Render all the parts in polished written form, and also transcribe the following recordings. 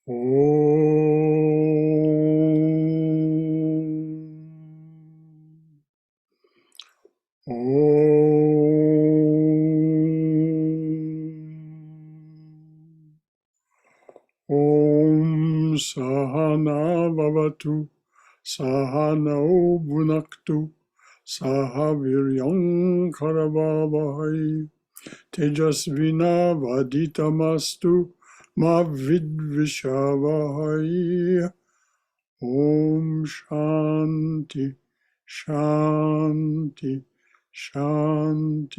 Om Sahana Bhavatu Sahano Bhunaktu Saha Viryam Karavavahai Tejasvina Vaditamastu Ma Vidvishavahai. Om Shanti Shanti Shanti.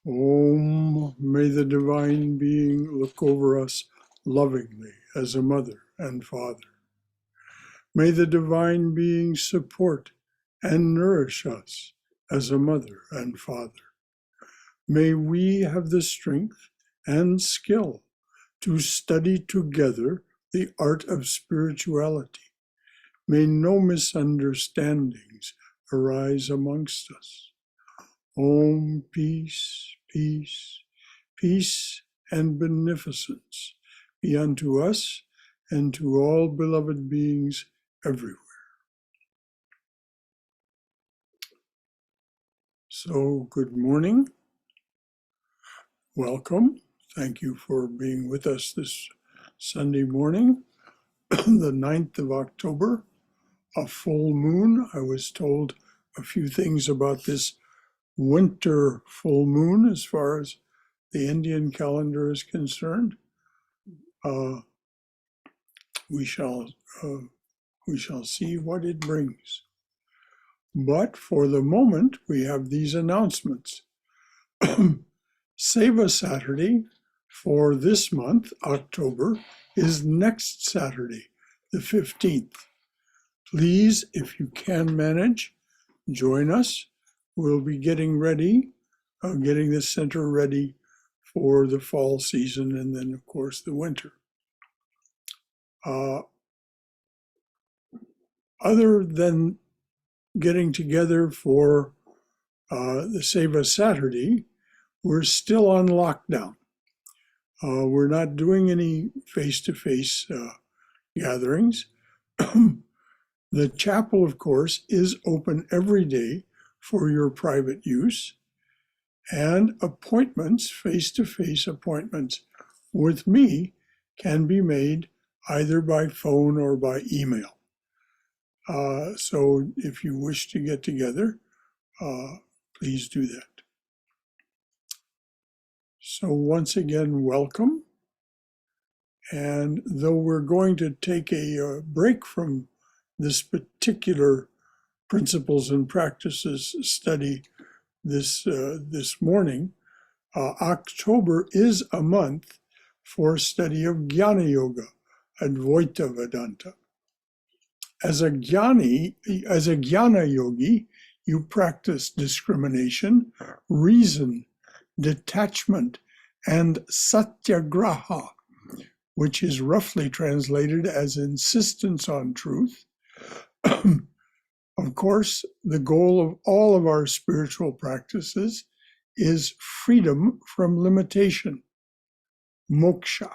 Om, may the Divine Being look over us lovingly as a mother and father. May the Divine Being support and nourish us as a mother and father. May we have the strength and skill to study together the art of spirituality. May no misunderstandings arise amongst us. Om, peace, peace, peace and beneficence be unto us and to all beloved beings everywhere. So, good morning. Welcome. Thank you for being with us this Sunday morning, the 9th of October, a full moon. I was told a few things about this winter full moon as far as the Indian calendar is concerned. We shall see what it brings. But for the moment, we have these announcements. Seva Saturday for this month, October, is next Saturday, the 15th. Please, if you can manage, join us. We'll be getting ready, getting the center ready for the fall season and then, of course, the winter. Other than getting together for the Seva Saturday, we're still on lockdown. We're not doing any face-to-face gatherings. The chapel, of course, is open every day for your private use, and appointments, face-to-face appointments with me, can be made either by phone or by email. So if you wish to get together, please do that. So once again, welcome. And though we're going to take a break from this particular principles and practices study this morning, October is a month for study of Jnana Yoga, Advaita Vedanta. As a Jnana yogi, you practice discrimination, reason, detachment, and satyagraha, which is roughly translated as insistence on truth. Of course, the goal of all of our spiritual practices is freedom from limitation, moksha.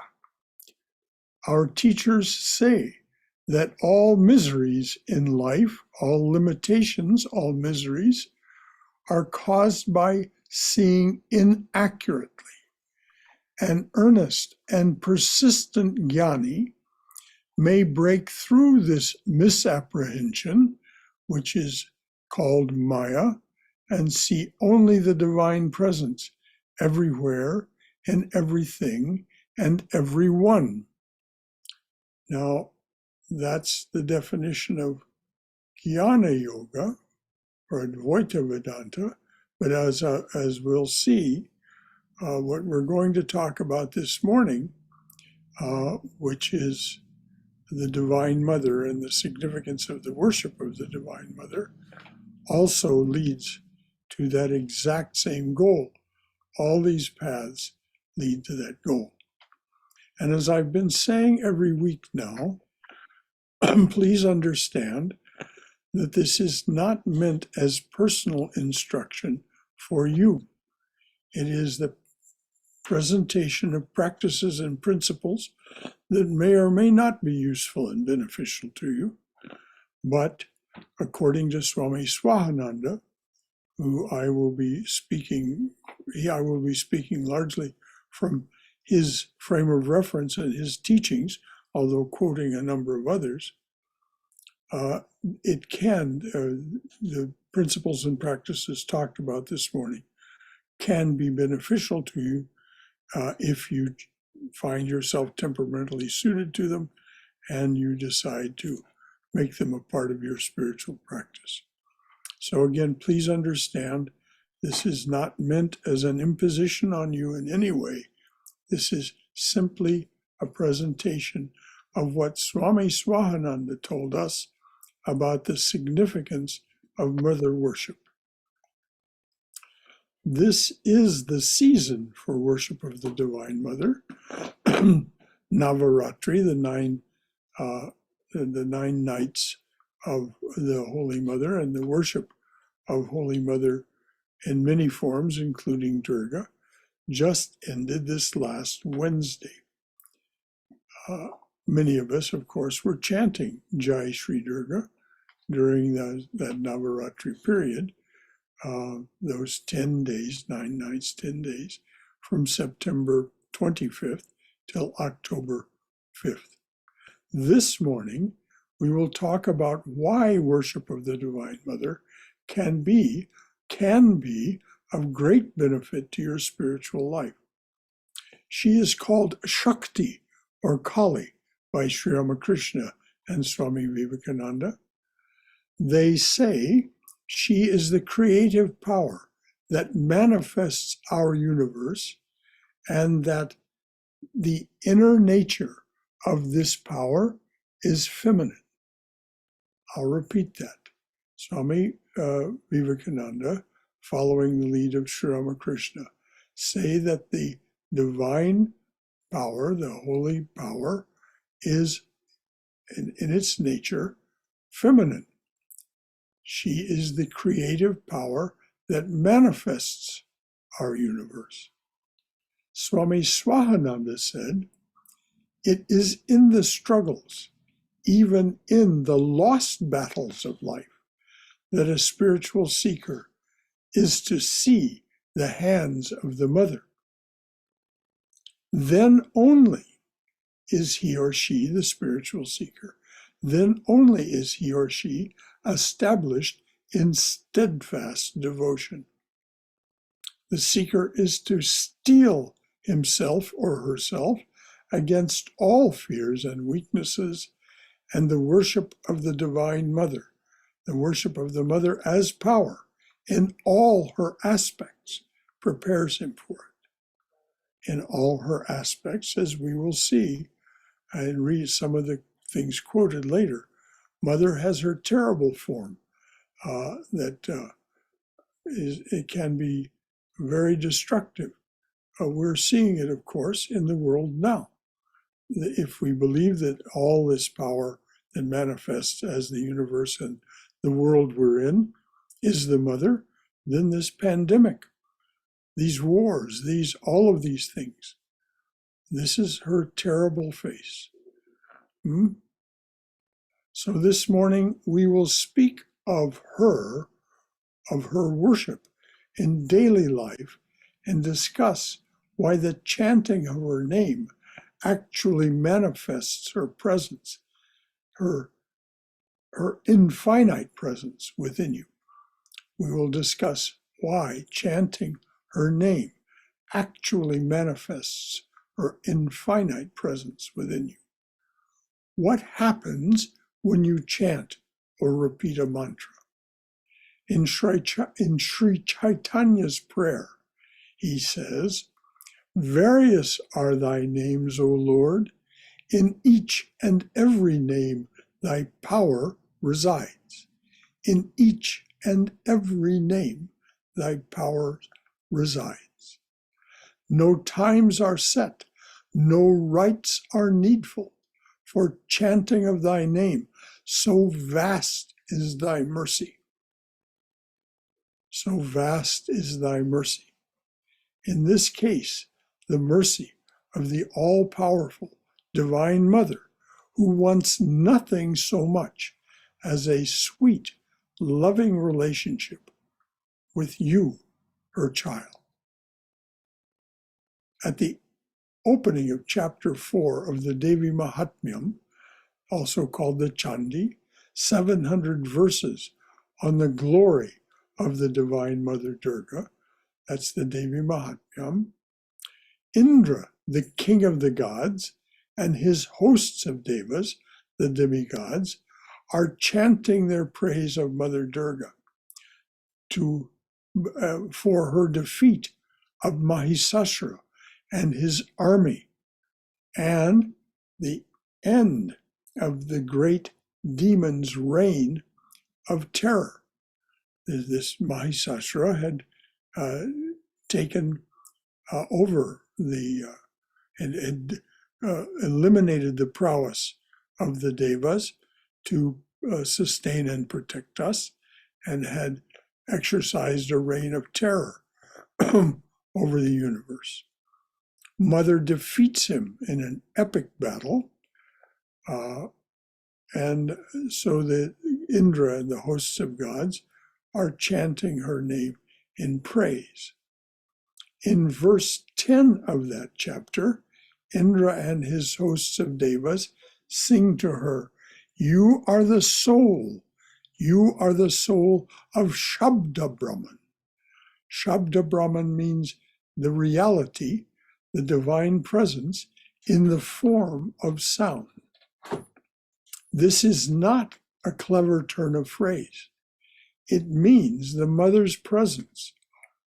Our teachers say that all miseries in life, all limitations, all miseries, are caused by seeing inaccurately. An earnest and persistent jnani may break through this misapprehension, which is called Maya, and see only the divine presence everywhere, in everything, and everyone. Now, that's the definition of Jnana Yoga, or Advaita Vedanta, but as we'll see, what we're going to talk about this morning, which is the Divine Mother and the significance of the worship of the Divine Mother, also leads to that exact same goal. All these paths lead to that goal. And as I've been saying every week now, please understand that this is not meant as personal instruction for you. It is the presentation of practices and principles that may or may not be useful and beneficial to you. But according to Swami Swahananda, who I will be speaking largely from his frame of reference and his teachings, although quoting a number of others, the principles and practices talked about this morning can be beneficial to you if you find yourself temperamentally suited to them and you decide to make them a part of your spiritual practice. So again, please understand, this is not meant as an imposition on you in any way. This is simply a presentation of what Swami Swahananda told us about the significance of mother worship. This is the season for worship of the Divine Mother. Navaratri, the nine nights of the Holy Mother, and the worship of Holy Mother in many forms, including Durga, just ended this last Wednesday. Many of us, of course, were chanting Jai Shri Durga during that Navaratri period, those 10 days, 9 nights, 10 days, from September 25th till October 5th. This morning, we will talk about why worship of the Divine Mother can be of great benefit to your spiritual life. She is called Shakti, or Kali, by Sri Ramakrishna and Swami Vivekananda. They say she is the creative power that manifests our universe, and that the inner nature of this power is feminine. I'll repeat that. Swami Vivekananda, following the lead of Sri Ramakrishna, say that the divine power, the holy power, is in its nature feminine. She is the creative power that manifests our universe. Swami Swahananda said, "It is in the struggles, even in the lost battles of life, that a spiritual seeker is to see the hands of the Mother. Then only is he or she, the spiritual seeker, then only is he or she established in steadfast devotion. The seeker is to steel himself or herself against all fears and weaknesses, and the worship of the Divine Mother, the worship of the Mother as power in all her aspects, prepares him for it. In all her aspects, as we will see and read some of the things quoted later, Mother has her terrible form it can be very destructive. We're seeing it, of course, in the world now. If we believe that all this power that manifests as the universe and the world we're in is the Mother, then this pandemic, these wars, all of these things, this is her terrible face. So this morning we will speak of her worship in daily life, and discuss why the chanting of her name actually manifests her presence, her infinite presence within you. We will discuss why chanting her name actually manifests her infinite presence within you. What happens when you chant or repeat a mantra? In Sri Chaitanya's prayer, he says, "Various are thy names, O Lord. In each and every name thy power resides. In each and every name thy power resides. No times are set, no rites are needful for chanting of thy name. So vast is thy mercy. So vast is thy mercy." In this case, the mercy of the all-powerful Divine Mother, who wants nothing so much as a sweet, loving relationship with you, her child. At the opening of chapter 4 of the Devi Mahatmyam, also called the Chandi, 700 verses on the glory of the Divine Mother Durga, that's the Devi Mahatmyam. Indra, the king of the gods, and his hosts of devas, the demigods, are chanting their praise of Mother Durga for her defeat of Mahisasura and his army, and the end of the great demon's reign of terror. This Mahisasura had taken over and eliminated the prowess of the devas to sustain and protect us, and had exercised a reign of terror over the universe. Mother defeats him in an epic battle, and so the Indra and the hosts of gods are chanting her name in praise. In verse 10 of that chapter, Indra and his hosts of devas sing to her, "You are the soul. You are the soul of Shabda Brahman." Shabda Brahman means the reality, the divine presence in the form of sound. This is not a clever turn of phrase. It means the mother's presence,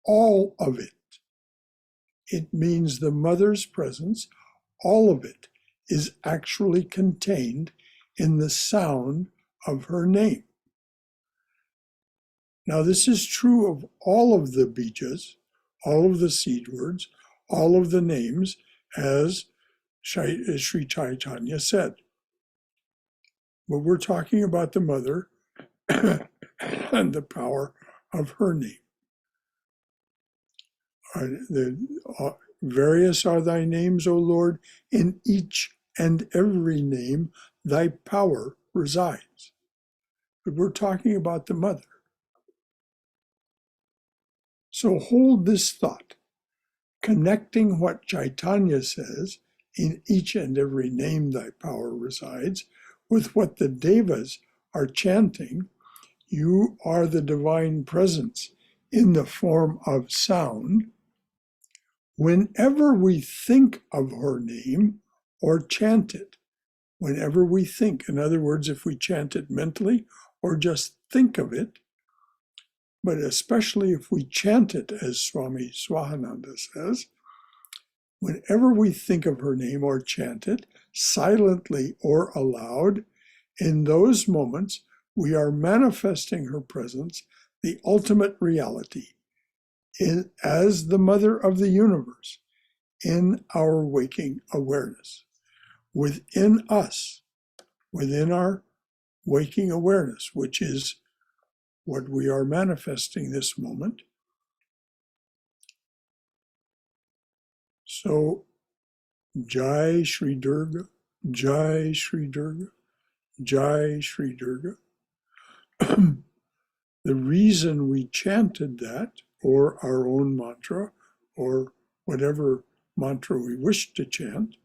all of it. It means the mother's presence, all of it, is actually contained in the sound of her name. Now, this is true of all of the bijas, all of the seed words, all of the names, as Sri Chaitanya said. But we're talking about the mother and the power of her name. Various are thy names, O Lord, in each and every name thy power resides. But we're talking about the mother. So hold this thought, connecting what Chaitanya says, in each and every name thy power resides, with what the devas are chanting, you are the divine presence in the form of sound. Whenever we think of her name or chant it, whenever we think, in other words, if we chant it mentally or just think of it, but especially if we chant it, as Swami Swahananda says, whenever we think of her name or chant it, silently or aloud, in those moments we are manifesting her presence, the ultimate reality, as the mother of the universe, in our waking awareness, within us, within our waking awareness, which is what we are manifesting this moment. So, Jai Shri Durga, Jai Shri Durga, Jai Shri Durga. The reason we chanted that, or our own mantra, or whatever mantra we wish to chant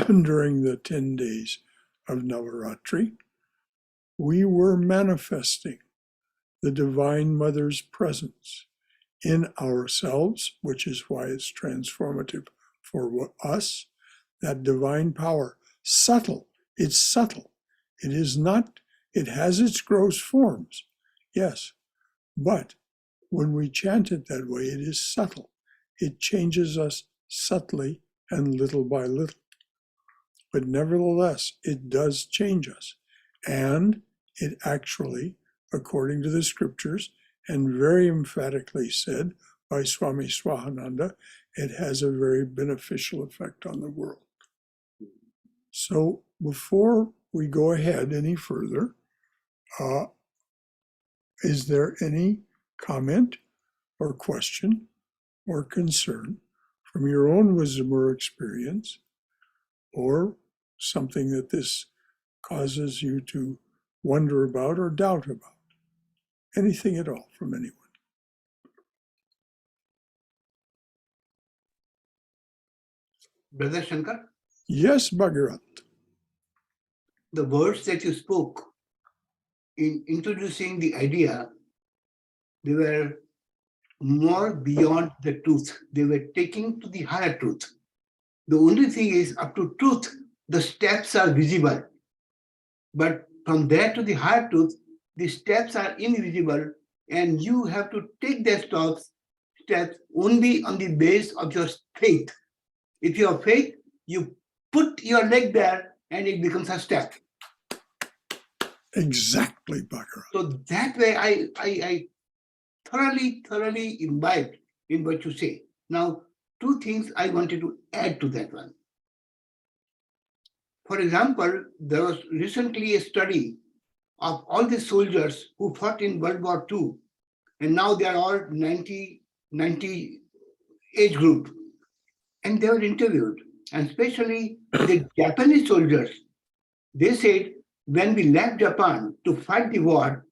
during the 10 days of Navaratri, we were manifesting the Divine Mother's presence in ourselves, which is why it's transformative for us, that divine power. Subtle, it's subtle. It is not, it has its gross forms, yes, but when we chant it that way, it is subtle. It changes us subtly and little by little. But nevertheless, it does change us. And it actually, according to the scriptures, and very emphatically said by Swami Swahananda, it has a very beneficial effect on the world. So before we go ahead any further, is there any comment or question or concern from your own wisdom or experience, or something that this causes you to wonder about or doubt about. Anything at all from anyone. Brother Shankar? Yes, Bhagarat. The words that you spoke in introducing the idea, they were more beyond the truth. They were taking to the higher truth. The only thing is, up to truth, the steps are visible. But from there to the higher truth, the steps are invisible, and you have to take the steps only on the base of your faith. If you have faith, you put your leg there and it becomes a step. Exactly, Bhagarat. So that way I thoroughly imbibed in what you say. Now, two things I wanted to add to that one. For example, there was recently a study of all the soldiers who fought in World War II, and now they are all 90 age group, and they were interviewed, and especially the Japanese soldiers. They said, when we left Japan to fight the war,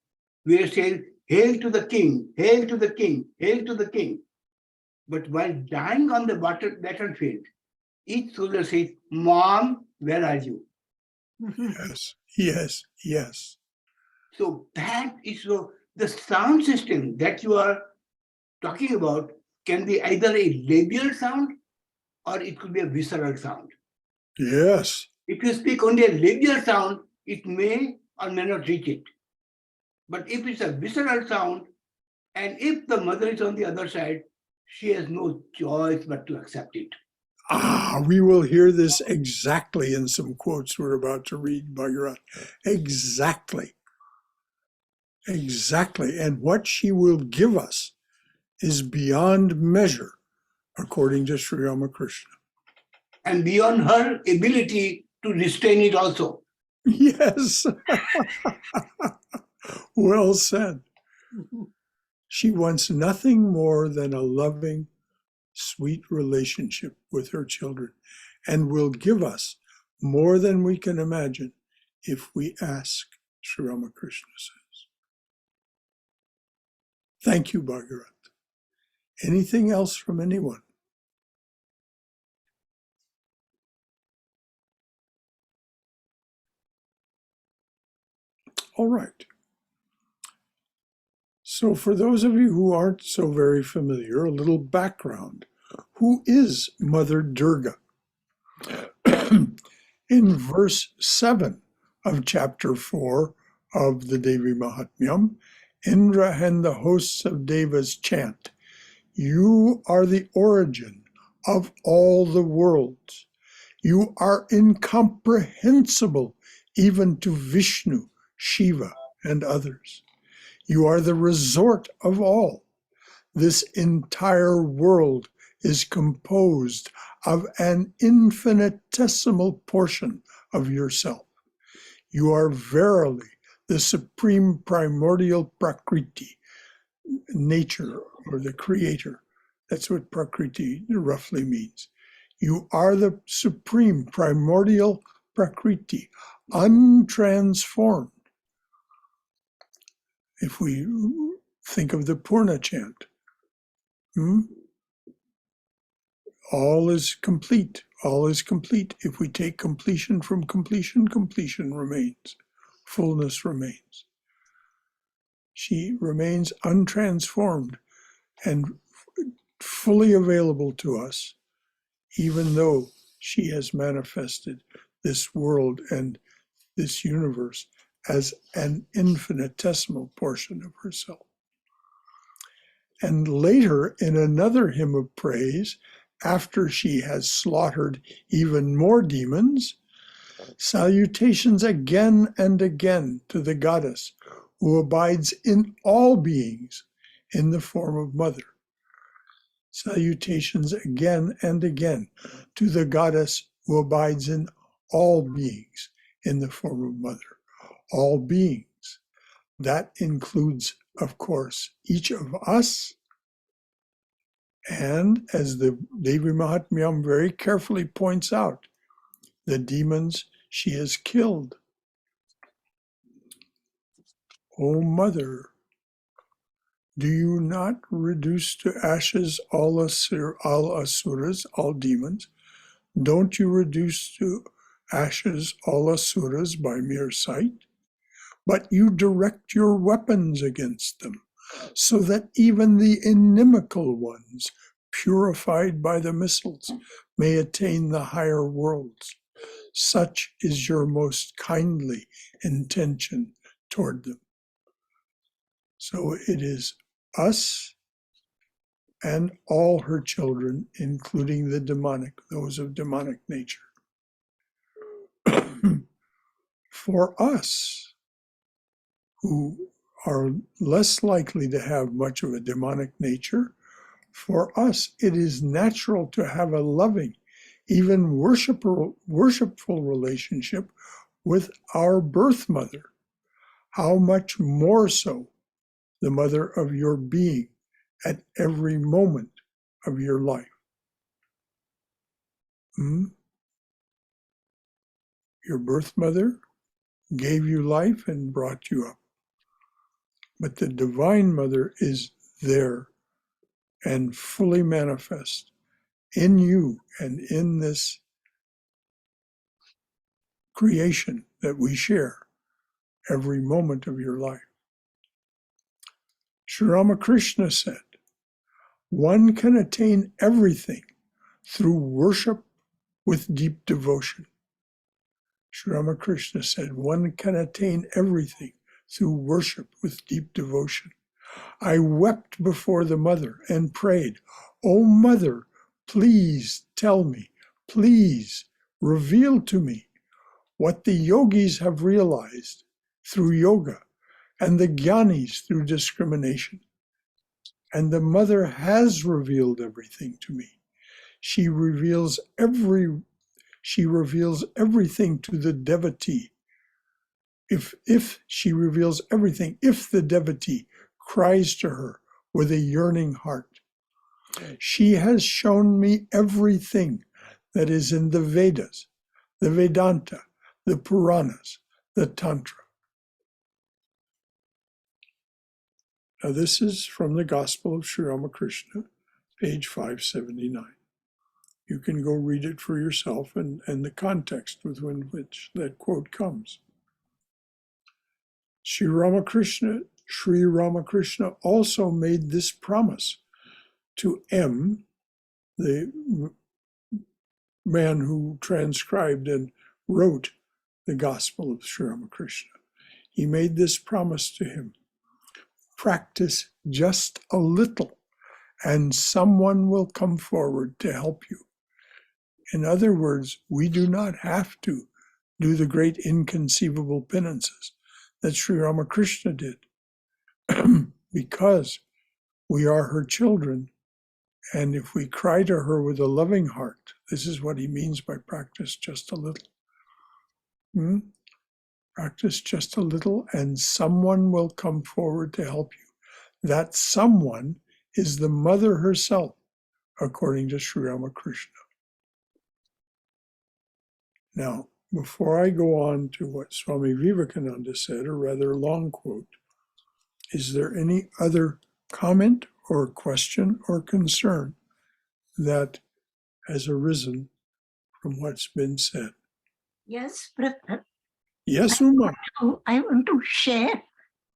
we were saying, "Hail to the king, hail to the king, hail to the king." But while dying on the battlefield, each soldier says, "Mom, where are you?" Yes, yes, yes. So that is the sound system that you are talking about can be either a labial sound or it could be a visceral sound. Yes. If you speak only a labial sound, it may or may not reach it. But if it's a visceral sound, and if the mother is on the other side, she has no choice but to accept it. We will hear this exactly in some quotes we're about to read, Bhagarat. Exactly. Exactly. And what she will give us is beyond measure, according to Sri Ramakrishna. And beyond her ability to restrain it also. Yes. Well said. She wants nothing more than a loving, sweet relationship with her children, and will give us more than we can imagine if we ask, Sri Ramakrishna says. Thank you, Bhagarat. Anything else from anyone? All right. So for those of you who aren't so very familiar, a little background. Who is Mother Durga? In verse 7 of chapter 4 of the Devi Mahatmyam, Indra and the hosts of Devas chant, "You are the origin of all the worlds. You are incomprehensible even to Vishnu, Shiva, and others. You are the resort of all. This entire world is composed of an infinitesimal portion of yourself. You are verily the supreme primordial Prakriti, nature or the creator. That's what Prakriti roughly means. You are the supreme primordial Prakriti, untransformed. If we think of the Purna chant, all is complete. All is complete. If we take completion from completion, completion remains. Fullness remains. She remains untransformed and fully available to us, even though she has manifested this world and this universe as an infinitesimal portion of herself. And later, in another hymn of praise, after she has slaughtered even more demons, salutations again and again to the goddess who abides in all beings in the form of Mother. Salutations again and again to the goddess who abides in all beings in the form of Mother. All beings. That includes, of course, each of us And as the Devi Mahatmyam very carefully points out, the demons she has killed. O Mother, do you not reduce to ashes all asuras, all demons? Don't you reduce to ashes all asuras by mere sight? But you direct your weapons against them, so that even the inimical ones, purified by the missiles, may attain the higher worlds. Such is your most kindly intention toward them. So it is us and all her children, including the demonic, those of demonic nature. For us, who are less likely to have much of a demonic nature, for us it is natural to have a loving, even worshipful relationship with our birth mother. How much more so the mother of your being at every moment of your life. Your birth mother gave you life and brought you up. But the Divine Mother is there and fully manifest in you and in this creation that we share every moment of your life. Sri Ramakrishna said, one can attain everything through worship with deep devotion. Sri Ramakrishna said, one can attain everything through worship with deep devotion. I wept before the mother and prayed, O Mother, please tell me, please reveal to me what the yogis have realized through yoga and the jnanis through discrimination. And the mother has revealed everything to me. She reveals everything to the devotee. If she reveals everything, if the devotee cries to her with a yearning heart, she has shown me everything that is in the Vedas, the Vedanta, the Puranas, the Tantra. Now this is from the Gospel of Sri Ramakrishna, page 579. You can go read it for yourself and the context within which that quote comes. Sri Ramakrishna also made this promise to M, the man who transcribed and wrote the Gospel of Sri Ramakrishna. He made this promise to him. Practice just a little, and someone will come forward to help you. In other words, we do not have to do the great inconceivable penances that Sri Ramakrishna did because we are her children. And if we cry to her with a loving heart, this is what he means by practice just a little. Practice just a little, and someone will come forward to help you. That someone is the mother herself, according to Sri Ramakrishna. Now, before I go on to what Swami Vivekananda said, a rather long quote, is there any other comment or question or concern that has arisen from what's been said? Yes, brother. Yes, Uma. I want to share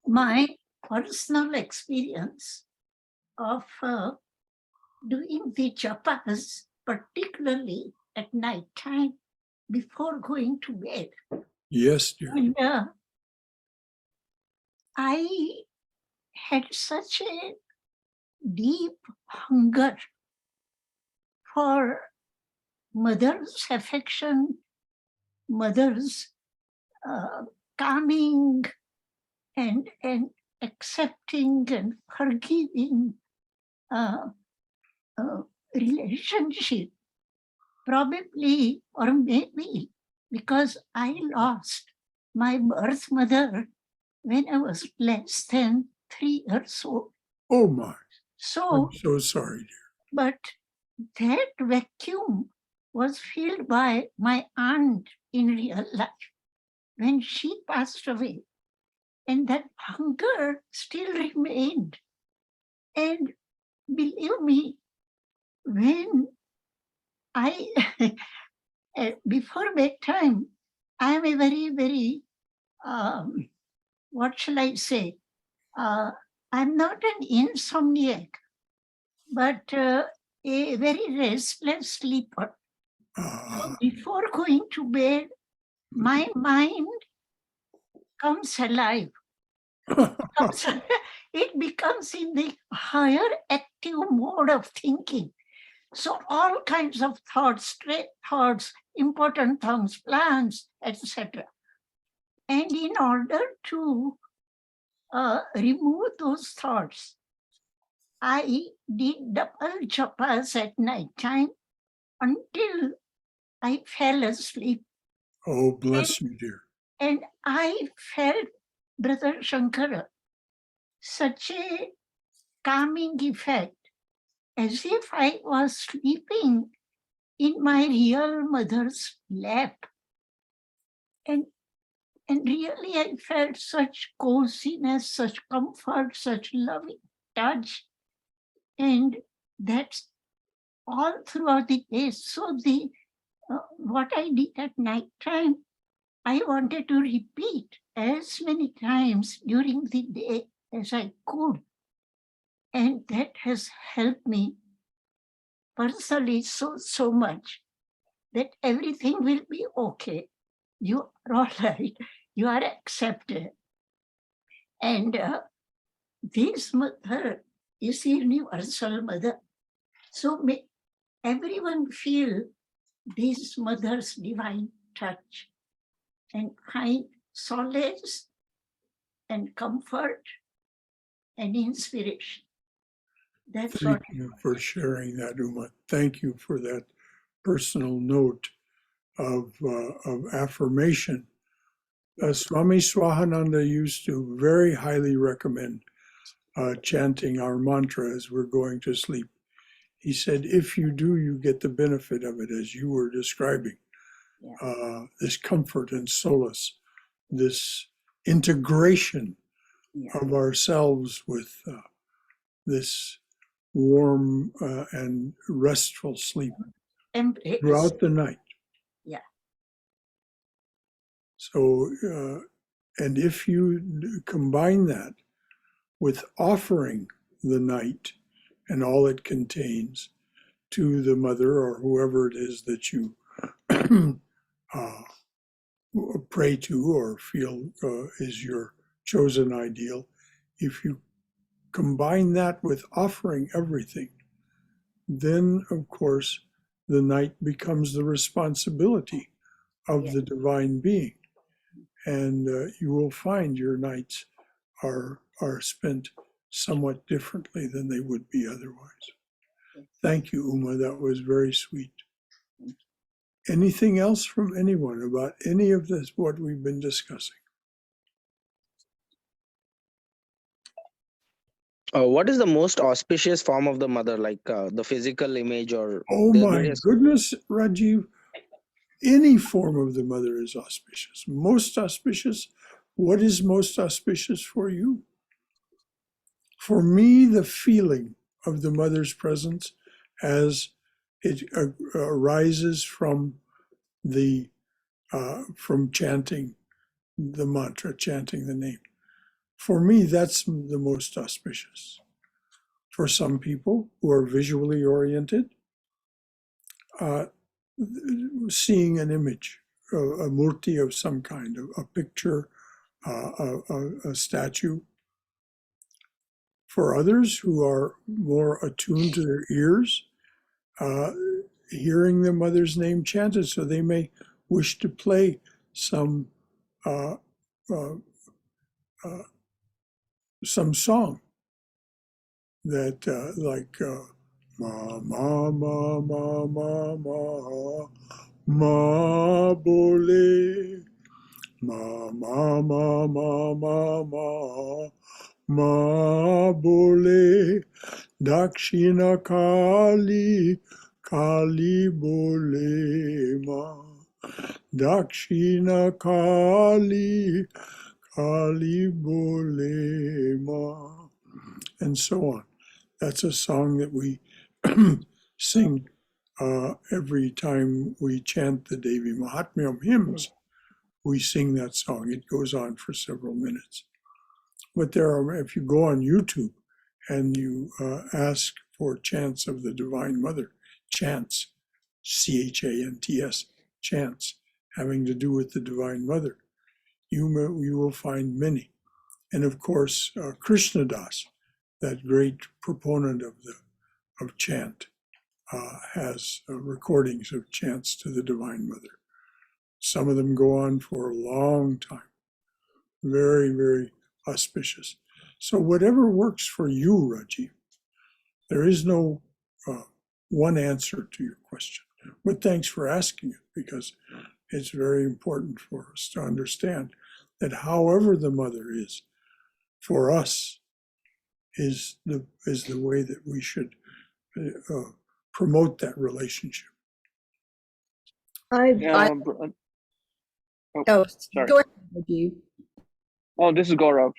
my personal experience of doing the japas, particularly at night time before going to bed. Yes, dear. And I had such a deep hunger for mother's affection, mother's calming and accepting and forgiving relationship. Probably, or maybe, because I lost my birth mother when I was less than 3 years old. Oh my. So I'm so sorry, dear. But that vacuum was filled by my aunt in real life when she passed away. And that hunger still remained. And believe me, when I, before bedtime, I am a very, very, what shall I say? I'm not an insomniac, but a very restless sleeper. So before going to bed, my mind comes alive. It becomes in the higher active mode of thinking. So all kinds of thoughts, straight thoughts, important thoughts, plans, etc. And in order to remove those thoughts, I did double japas at night time until I fell asleep. Oh, bless you, dear. And I felt, Brother Shankara, such a calming effect, as if I was sleeping in my real mother's lap. And really I felt such coziness, such comfort, such loving touch. And that's all throughout the day. So what I did at night time, I wanted to repeat as many times during the day as I could. And that has helped me personally so much that everything will be okay. You are all right. You are accepted. And this mother is universal mother. So may everyone feel this mother's divine touch and find solace and comfort and inspiration. That's Thank what. you for sharing that, Uma. Thank you for that personal note of affirmation. Swami Swahananda used to very highly recommend chanting our mantra as we're going to sleep. He said, if you do, you get the benefit of it, as you were describing. Yeah. This comfort and solace, this integration of ourselves with this warm and restful sleep Embrace. throughout the night. Yeah. So, and if you combine that with offering the night and all it contains to the mother or whoever it is that you pray to or feel is your chosen ideal, if you combine that with offering everything, then of course the night becomes the responsibility of the divine being, and you will find your nights are spent somewhat differently than they would be otherwise. Thank you, Uma. That was very sweet. Anything else from anyone about any of this, what we've been discussing? What is the most auspicious form of the mother, like the physical image or? Oh my goodness, Rajiv. Any form of the mother is auspicious. Most auspicious. What is most auspicious for you? For me, the feeling of the mother's presence as it arises from from chanting the mantra, chanting the name. For me, that's the most auspicious. For some people who are visually oriented, seeing an image, a murti of some kind, a picture, a statue. For others who are more attuned to their ears, hearing the mother's name chanted, so they may wish to play some song that like ma ma ma ma ma ma ma bole ma ma ma ma ma ma ma bole. Dakshina Kali, Kali Bole Ma. Dakshina Kali, Kali Bole Ma. And so on. That's a song that we sing every time we chant the Devi Mahatmyam hymns. We sing that song. It goes on for several minutes. But there are, if you go on YouTube and you ask for chants of the Divine Mother, chants, chants, chants, having to do with the Divine Mother, you will find many. And of course, Krishna Das, that great proponent of chant, has recordings of chants to the Divine Mother. Some of them go on for a long time. Very, very auspicious. So whatever works for you, Raji, there is no one answer to your question. But thanks for asking it, because it's very important for us to understand that however the mother is, for us, is the way that we should promote that relationship. Yeah, Oh, sorry. go ahead, Rajiv. Oh, this is Gaurav.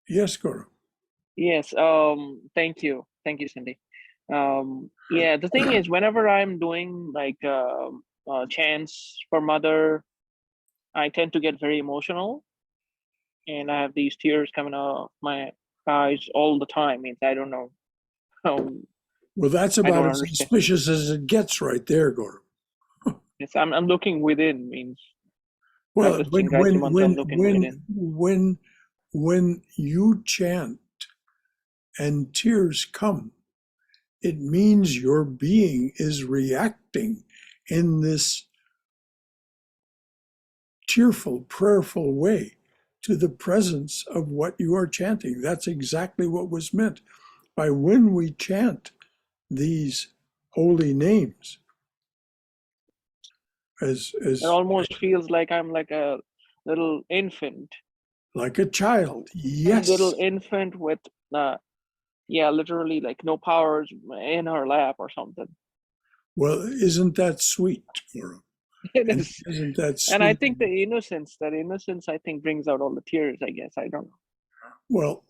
Yes, Gaurav. Yes. Thank you, Cindy. Yeah, the thing is, whenever I'm doing like chants for mother, I tend to get very emotional, and I have these tears coming out my eyes all the time. Means I don't know. Well, that's I don't about as understand. auspicious as it gets right there, Gaurav. Yes, I'm looking within. Means Well, practicing Gayatri Mantra, I'm looking within. when you chant and tears come, it means your being is reacting in this tearful, prayerful way to the presence of what you are chanting. That's exactly what was meant by when we chant these holy names. It almost feels like I'm like a little infant. Like a child, yes. A little infant with, literally like no powers in her lap or something. Well, isn't that sweet, Gaurav? It is. Isn't that sweet? And I think that innocence, I think brings out all the tears, I guess. I don't know. Well,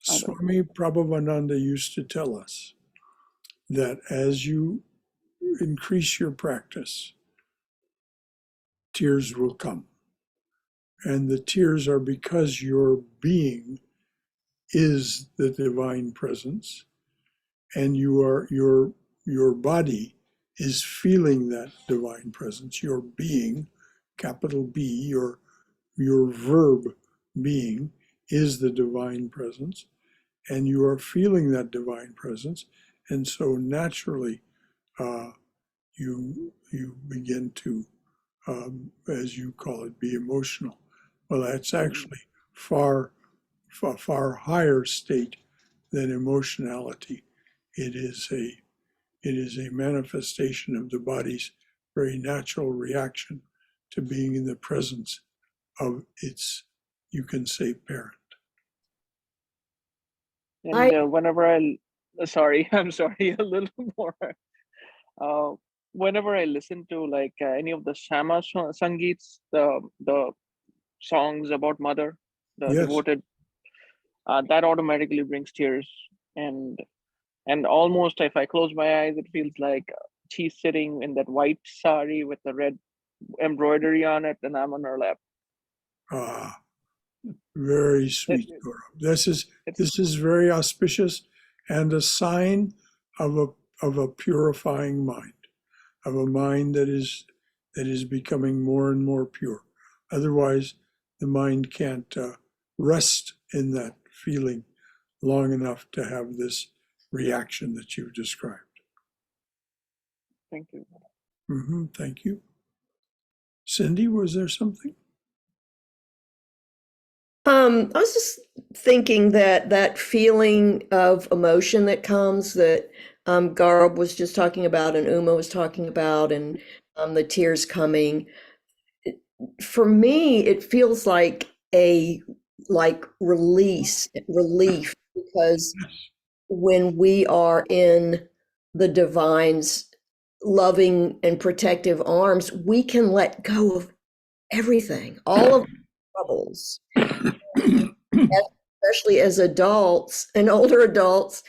Swami Prabhavananda used to tell us that as you increase your practice, tears will come. And the tears are because your being is the divine presence, and your body is feeling that divine presence. Your being, capital B, your verb being is the divine presence, and you are feeling that divine presence, and so naturally you begin to, as you call it, be emotional. Well, that's actually far higher state than emotionality. It is a manifestation of the body's very natural reaction to being in the presence of its, you can say, parent. And whenever I'm sorry, a little more. Whenever I listen to like any of the Shama Sangeets, the songs about mother, the Yes. devoted, that automatically brings tears. And almost if I close my eyes, it feels like she's sitting in that white sari with the red embroidery on it, and I'm on her lap. Very sweet, Gaurav. This is very auspicious and a sign of a purifying mind, of a mind that is becoming more and more pure. Otherwise, the mind can't rest in that feeling long enough to have this reaction that you've described. Thank you. Thank you. Cindy, was there something? I was just thinking that feeling of emotion that comes that Gaurav was just talking about and Uma was talking about, and the tears coming. For me, it feels like a like relief, because when we are in the divine's loving and protective arms, we can let go of everything, all of the troubles, especially as adults and older adults.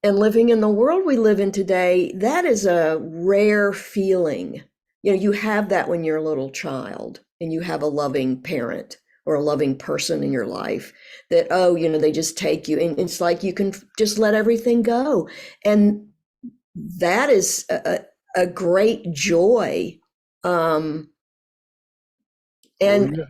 And living in the world we live in today, that is a rare feeling. You know, you have that when you're a little child and you have a loving parent or a loving person in your life that, oh, you know, they just take you, and it's like you can just let everything go. And that is a great joy. And Oh, yes.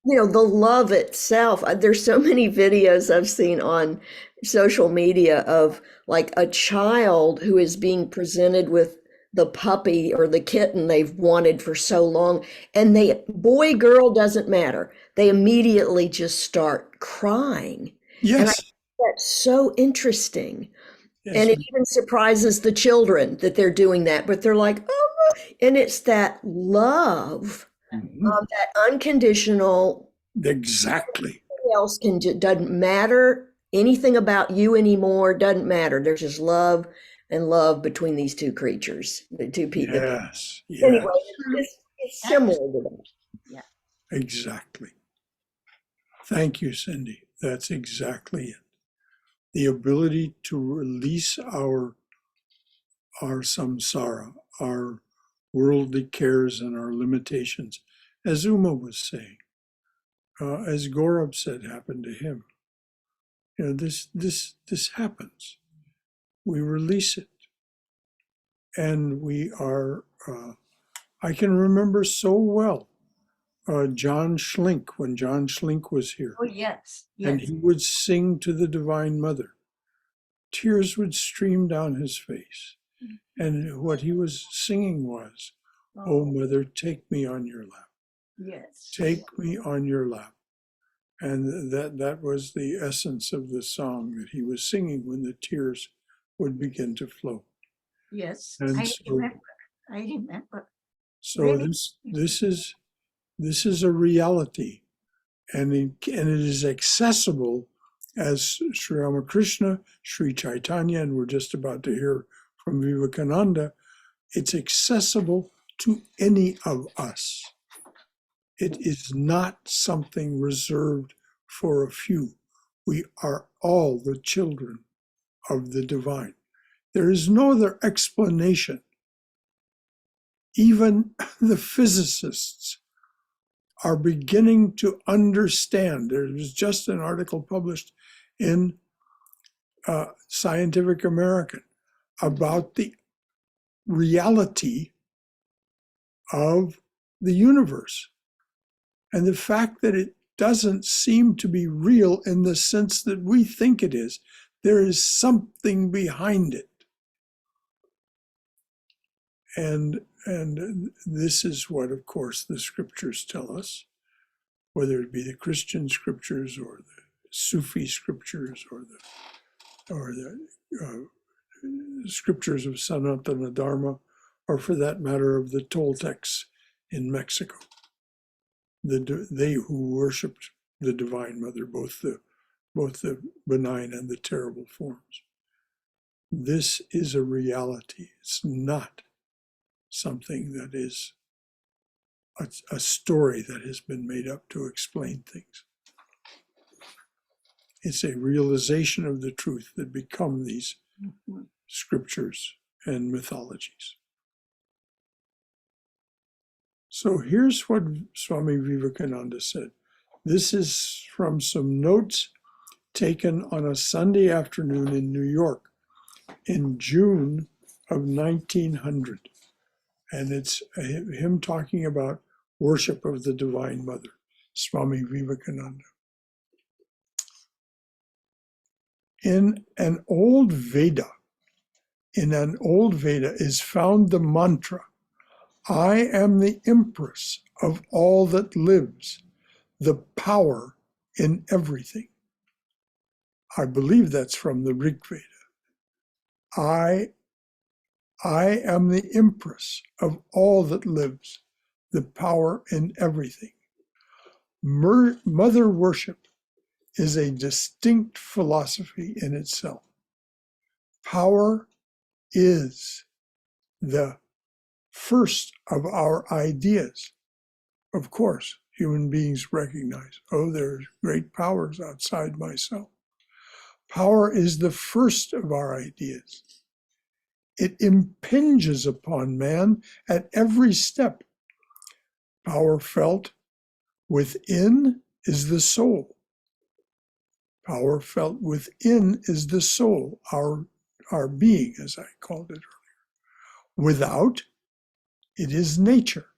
you know, the love itself, there's so many videos I've seen on social media of like a child who is being presented with the puppy or the kitten they've wanted for so long, and they, boy, girl, doesn't matter, they immediately just start crying. And I Yes. think that's so interesting. Yes. And it even surprises the children that they're doing that, but they're like, oh, and it's that love, Mhm. that unconditional, Exactly. nothing else can, doesn't matter, anything about you anymore doesn't matter. There's just love and love between these two creatures, the two people. Yes. Anyway, Yes. it's similar to that. Yeah. Exactly. Thank you, Cindy. That's exactly it. The ability to release our samsara, our worldly cares and our limitations, as Uma was saying, as Gaurav said happened to him. You know, this happens. We release it, and we are. I can remember so well John Schlink, when John Schlink was here, Oh, yes. and Yes. he would sing to the Divine Mother. Tears would stream down his face, and what he was singing was, "Oh, Mother, take me on your lap. Yes. Take me on your lap." And that was the essence of the song that he was singing when the tears would begin to flow. Yes. And I so, remember. I remember. so Really? this is a reality, and it is accessible, as Sri Ramakrishna, Sri Chaitanya, and we're just about to hear from Vivekananda. It's accessible to any of us. It is not something reserved for a few. We are all the children of the divine. There is no other explanation. Even the physicists are beginning to understand. There was just an article published in Scientific American about the reality of the universe and the fact that it doesn't seem to be real in the sense that we think it is. There is something behind it. And this is what, of course, the scriptures tell us, whether it be the Christian scriptures or the Sufi scriptures or the scriptures of Sanatana Dharma, or for that matter of the Toltecs in Mexico. They who worshipped the Divine Mother, both the benign and the terrible forms. This is a reality. It's not something that is a story that has been made up to explain things. It's a realization of the truth that become these scriptures and mythologies. So here's what Swami Vivekananda said. This is from some notes taken on a Sunday afternoon in New York in June of 1900. And it's him talking about worship of the Divine Mother, Swami Vivekananda. In an old Veda is found the mantra, "I am the empress of all that lives, the power in everything." I believe that's from the Rig Veda. I am the empress of all that lives, the power in everything. Mother worship is a distinct philosophy in itself. Power is the first of our ideas. Of course, human beings recognize, oh, there's great powers outside myself. Power is the first of our ideas. It impinges upon man at every step. Power felt within is the soul. Power felt within is the soul, our being, as I called it earlier. Without, it is nature.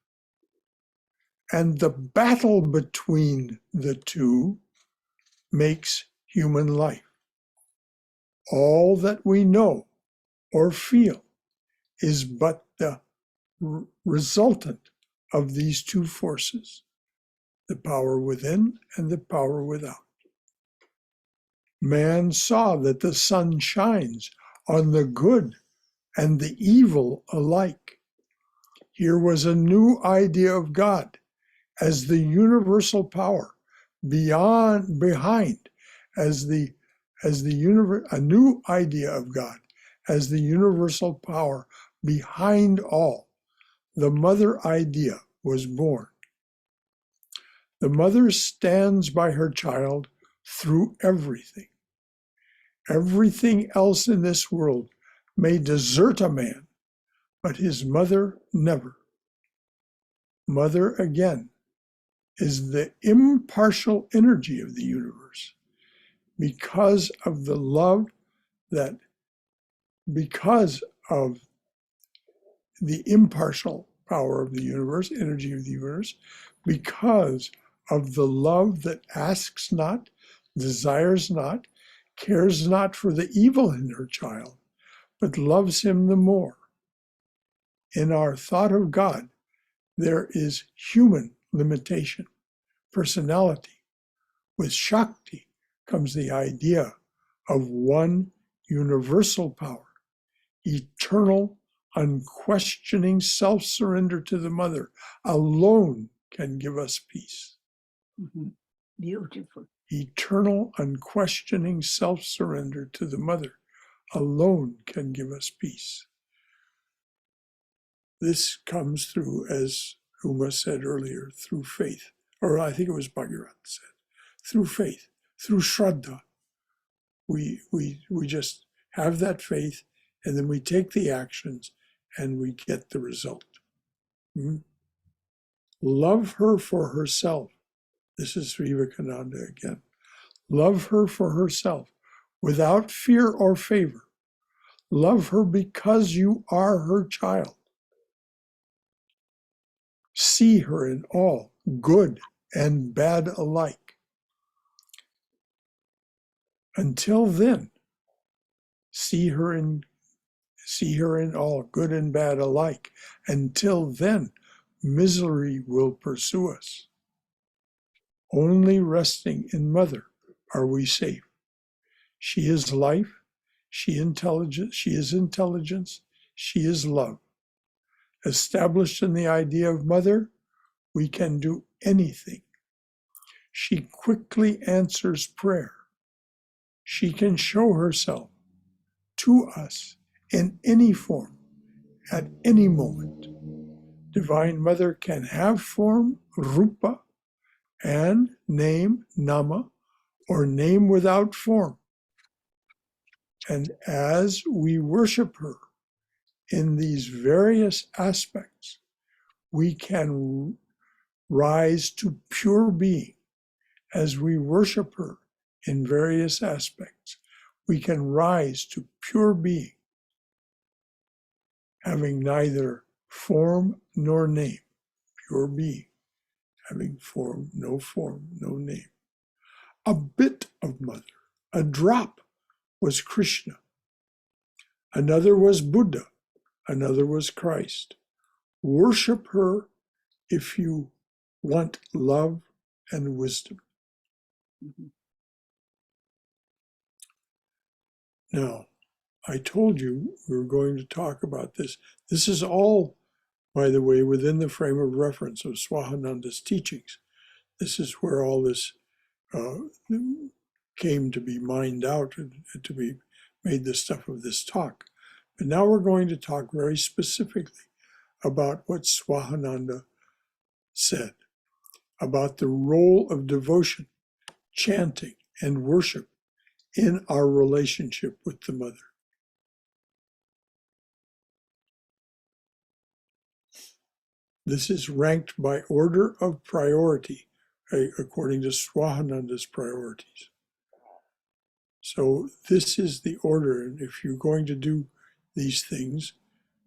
And the battle between the two makes human life. All that we know or feel is but the resultant of these two forces, the power within and the power without. Man saw that the sun shines on the good and the evil alike. Here was a new idea of God as the universal power behind, a new idea of God as the universal power behind all. The mother idea was born. The mother stands by her child through everything. Everything else in this world may desert a man, but his mother never. Mother, again, is the impartial energy of the universe because of the love that, because of the impartial power of the universe, energy of the universe, because of the love that asks not, desires not, cares not for the evil in her child, but loves him the more. In our thought of God, there is human limitation, personality. With Shakti comes the idea of one universal power, eternal, unquestioning self-surrender to the mother alone can give us peace. Mhm. Beautiful. Eternal, unquestioning self-surrender to the mother alone can give us peace. This comes through, as Uma said earlier, through faith, or I think it was Bhagirath said, through faith, through Shraddha. We just have that faith, and then we take the actions, and we get the result. Love her for herself. This is Vivekananda again. Love her for herself, without fear or favor. Love her because you are her child. See her in all, good and bad alike. Until then, see her in all, good and bad alike. Until then, misery will pursue us. Only resting in Mother are we safe. She is life, she is intelligence, she is love. Established in the idea of Mother, we can do anything. She quickly answers prayer. She can show herself to us in any form, at any moment. Divine Mother can have form, rupa, and name, nama, or name without form. And as we worship her in these various aspects, we can rise to pure being. As we worship her in various aspects, we can rise to pure being, having neither form nor name, pure being, having form, no name. A bit of Mother, a drop was Krishna, another was Buddha, another was Christ. Worship her if you want love and wisdom. Now, I told you we were going to talk about this. This is all, by the way, within the frame of reference of Swahananda's teachings. This is where all this came to be mined out and to be made the stuff of this talk. But now we're going to talk very specifically about what Swahananda said about the role of devotion, chanting, and worship in our relationship with the Mother. This is ranked by order of priority, according to Swahananda's priorities. So this is the order, and if you're going to do these things,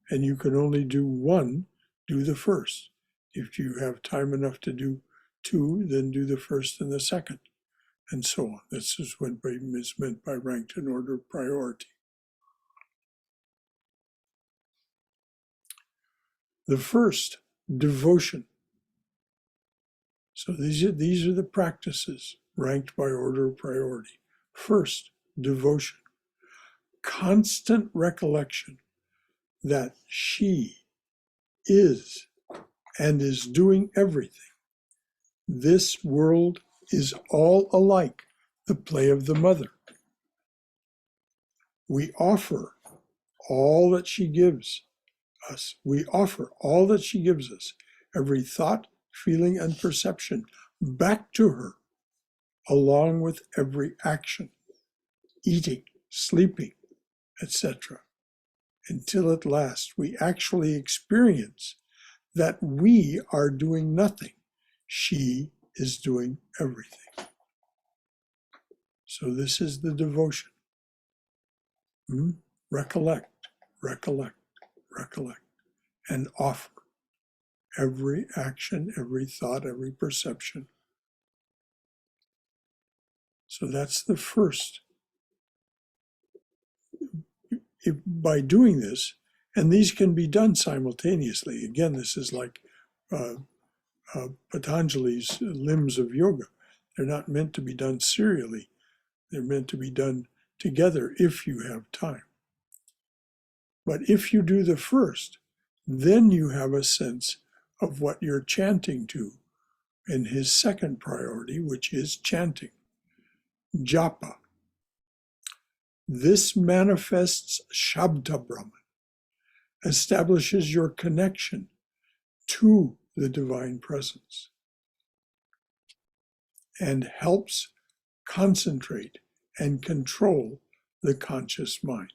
and you can only do one, do the first. If you have time enough to do two, then do the first and the second, and so on. This is what is meant by ranked in order of priority. The first, devotion. So these are the practices ranked by order of priority. First, devotion. Constant recollection that she is and is doing everything. This world is all alike, the play of the Mother. We offer all that she gives us. We offer all that she gives us, every thought, feeling, and perception, back to her, along with every action, eating, sleeping, etc., until at last we actually experience that we are doing nothing. She is doing everything. So this is the devotion. Recollect, recollect, recollect, and offer every action, every thought, every perception. So that's the first. By doing this, and these can be done simultaneously. Again, this is like Patanjali's limbs of yoga. They're not meant to be done serially. They're meant to be done together if you have time. But if you do the first, then you have a sense of what you're chanting to in his second priority, which is chanting. Japa. This manifests Shabda Brahman, establishes your connection to the divine presence, and helps concentrate and control the conscious mind.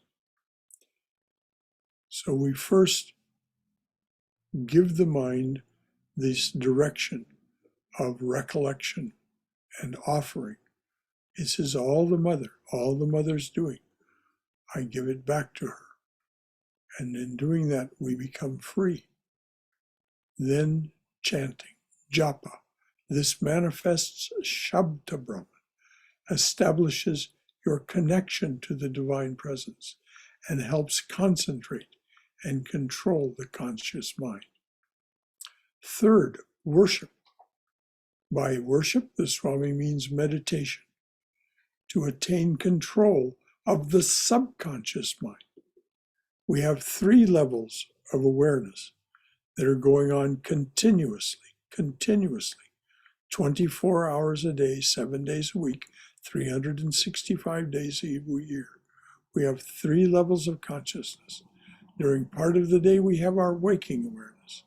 So we first give the mind this direction of recollection and offering. This is all the Mother's doing. I give it back to her. And in doing that, we become free. Then chanting, japa. This manifests Shabda Brahman, establishes your connection to the divine presence, and helps concentrate and control the conscious mind. Third, worship. By worship, the Swami means meditation, to attain control of the subconscious mind. We have 3 levels of awareness that are going on continuously, 24 hours a day, 7 days a week, 365 days a year. We have 3 levels of consciousness. During part of the day, we have our waking awareness.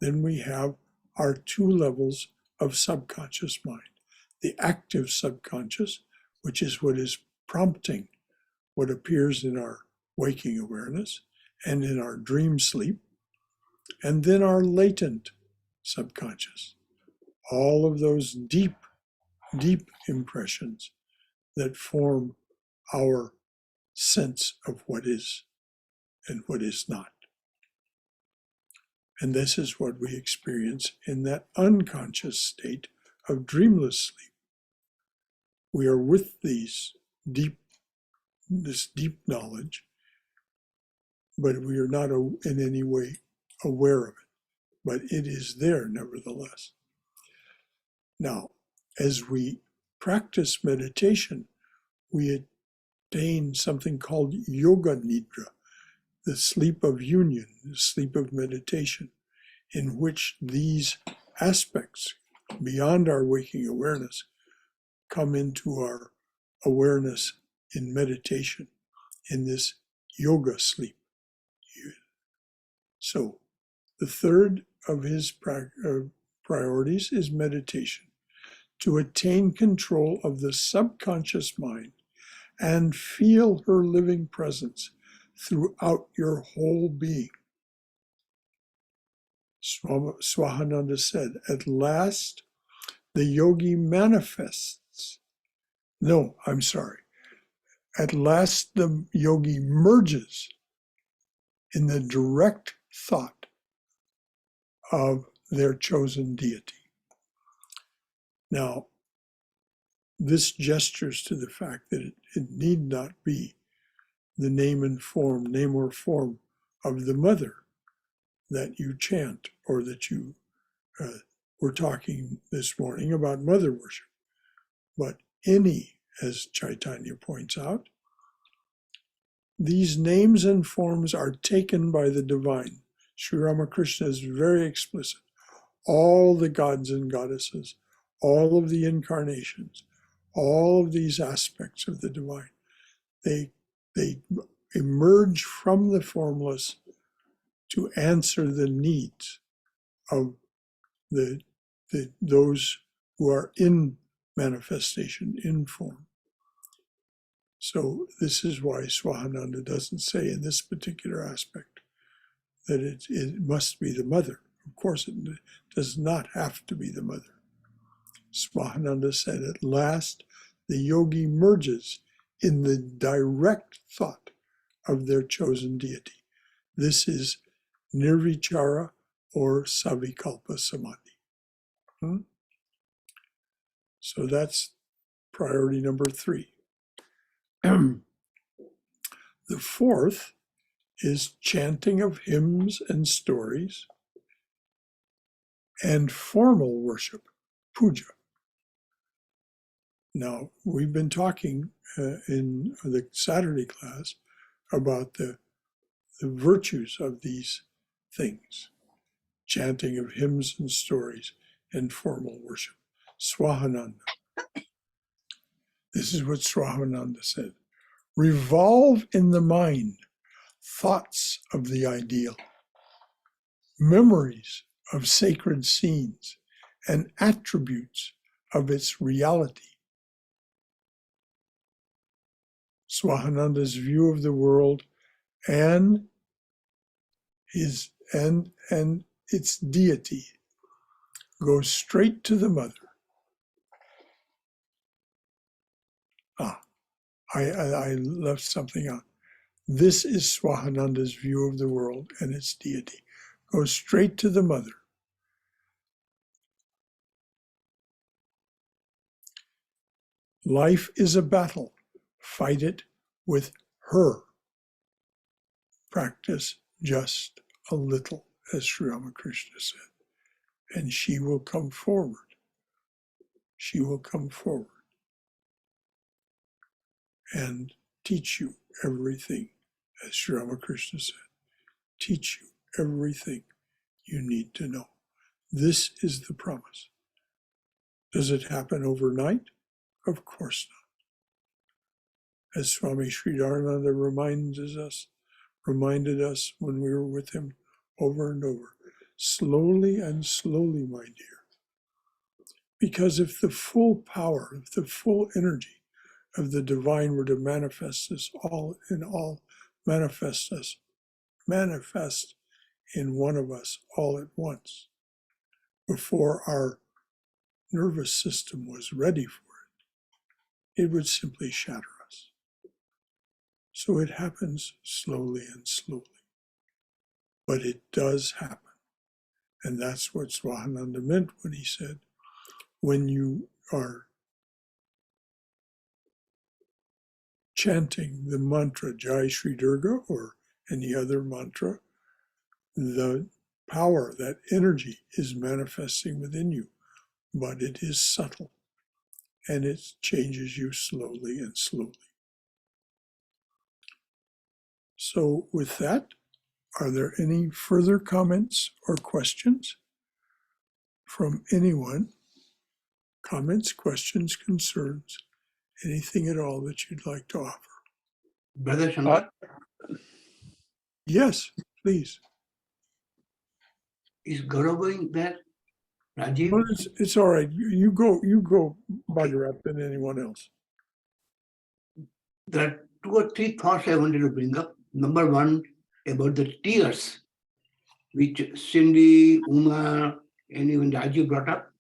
Then we have our 2 levels of subconscious mind. The active subconscious, which is what is prompting what appears in our waking awareness and in our dream sleep, and then our latent subconscious. All of those deep, deep impressions that form our sense of what is and what is not. And this is what we experience in that unconscious state of dreamless sleep. We are with this deep knowledge, but we are not in any way aware of it. But it is there nevertheless. Now, as we practice meditation, we attain something called yoga nidra, the sleep of union, the sleep of meditation, in which these aspects beyond our waking awareness, come into our awareness in meditation, in this yoga sleep. So the third of his priorities is meditation, to attain control of the subconscious mind and feel her living presence throughout your whole being. Swami Swahananda said, at last the yogi manifests. No, I'm sorry. At last the yogi merges in the direct thought of their chosen deity. Now, this gestures to the fact that it need not be the name or form of the mother that you chant, or that you were talking this morning about mother worship, but any, as Chaitanya points out, these names and forms are taken by the divine. Sri Ramakrishna is very explicit. All the gods and goddesses, all of the incarnations, all of these aspects of the divine, they emerge from the formless to answer the needs of those who are in manifestation, in form. So this is why Swahananda doesn't say in this particular aspect that it must be the mother. Of course, it does not have to be the mother. Swahananda said, at last, the yogi merges in the direct thought of their chosen deity. This is nirvichara or savikalpa samadhi. So that's priority number 3. The fourth is chanting of hymns and stories and formal worship, puja. Now, we've been talking in the Saturday class about the virtues of these things, chanting of hymns and stories and formal worship. Swahananda. This is what Swahananda said. Revolve in the mind thoughts of the ideal, memories of sacred scenes, and attributes of its reality. Swahananda's view of the world and its deity goes straight to the mother. I left something out. This is Swahananda's view of the world and its deity. Goes straight to the mother. Life is a battle. Fight it with her. Practice just a little, as Sri Ramakrishna said, and she will come forward. She will come forward and teach you everything, as Sri Ramakrishna said. Teach you everything you need to know. This is the promise. Does it happen overnight? Of course not. As Swami Sridharananda reminded us when we were with him over and over, slowly and slowly, my dear. Because if the full power, if the full energy of the divine were to manifest manifest in one of us all at once, before our nervous system was ready for it, it would simply shatter us. So it happens slowly and slowly. But it does happen. And that's what Swahananda meant when he said, when you are chanting the mantra Jai Shri Durga or any other mantra, the power, that energy is manifesting within you, but it is subtle and it changes you slowly and slowly. So with that, are there any further comments or questions from anyone comments, questions, concerns, anything at all that you'd like to offer? Brother Shankar, Yes, please. is Gaurav going there? Rajiv? Well, it's all right. You go, Bhagirath, than anyone else. There are 2 or 3 thoughts I wanted to bring up. Number one, about the tears, which Cindy, Uma, and even Rajiv brought up.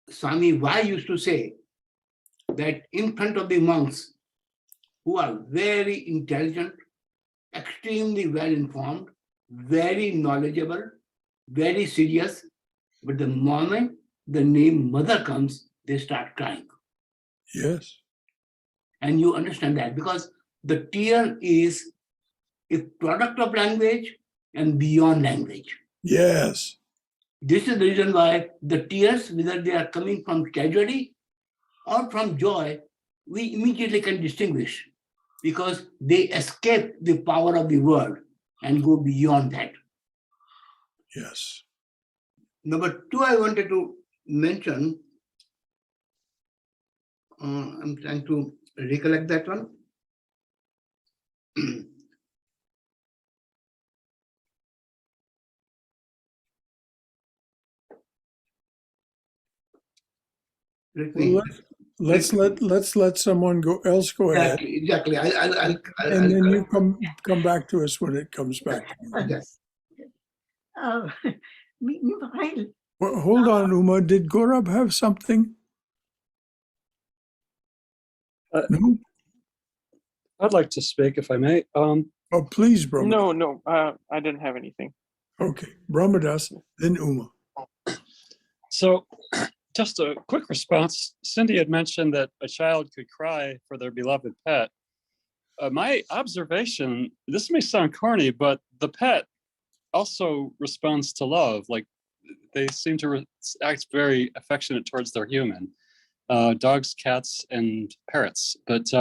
Swami Vai used to say that in front of the monks, who are very intelligent, extremely well informed, very knowledgeable, very serious, but the moment the name mother comes, they start crying. Yes. And you understand that because the tear is a product of language and beyond language. Yes. This is the reason why the tears, whether they are coming from tragedy or from joy, we immediately can distinguish because they escape the power of the word and go beyond that. Yes. Number 2, I wanted to mention, I'm trying to recollect that one. Let me- Well, let's let someone else go ahead, Exactly. I'll and then you come back to us when it comes back. Yes. Meanwhile, Well, hold on, Uma. Did Gaurav have something? No. I'd like to speak if I may. Oh, please, Brahmadas. No, I didn't have anything. Okay, Brahmadas, then Uma. So just a quick response. Cindy had mentioned that a child could cry for their beloved pet. My observation, this may sound corny, but the pet also responds to love. Like they seem to act very affectionate towards their human. Dogs, cats, and parrots. But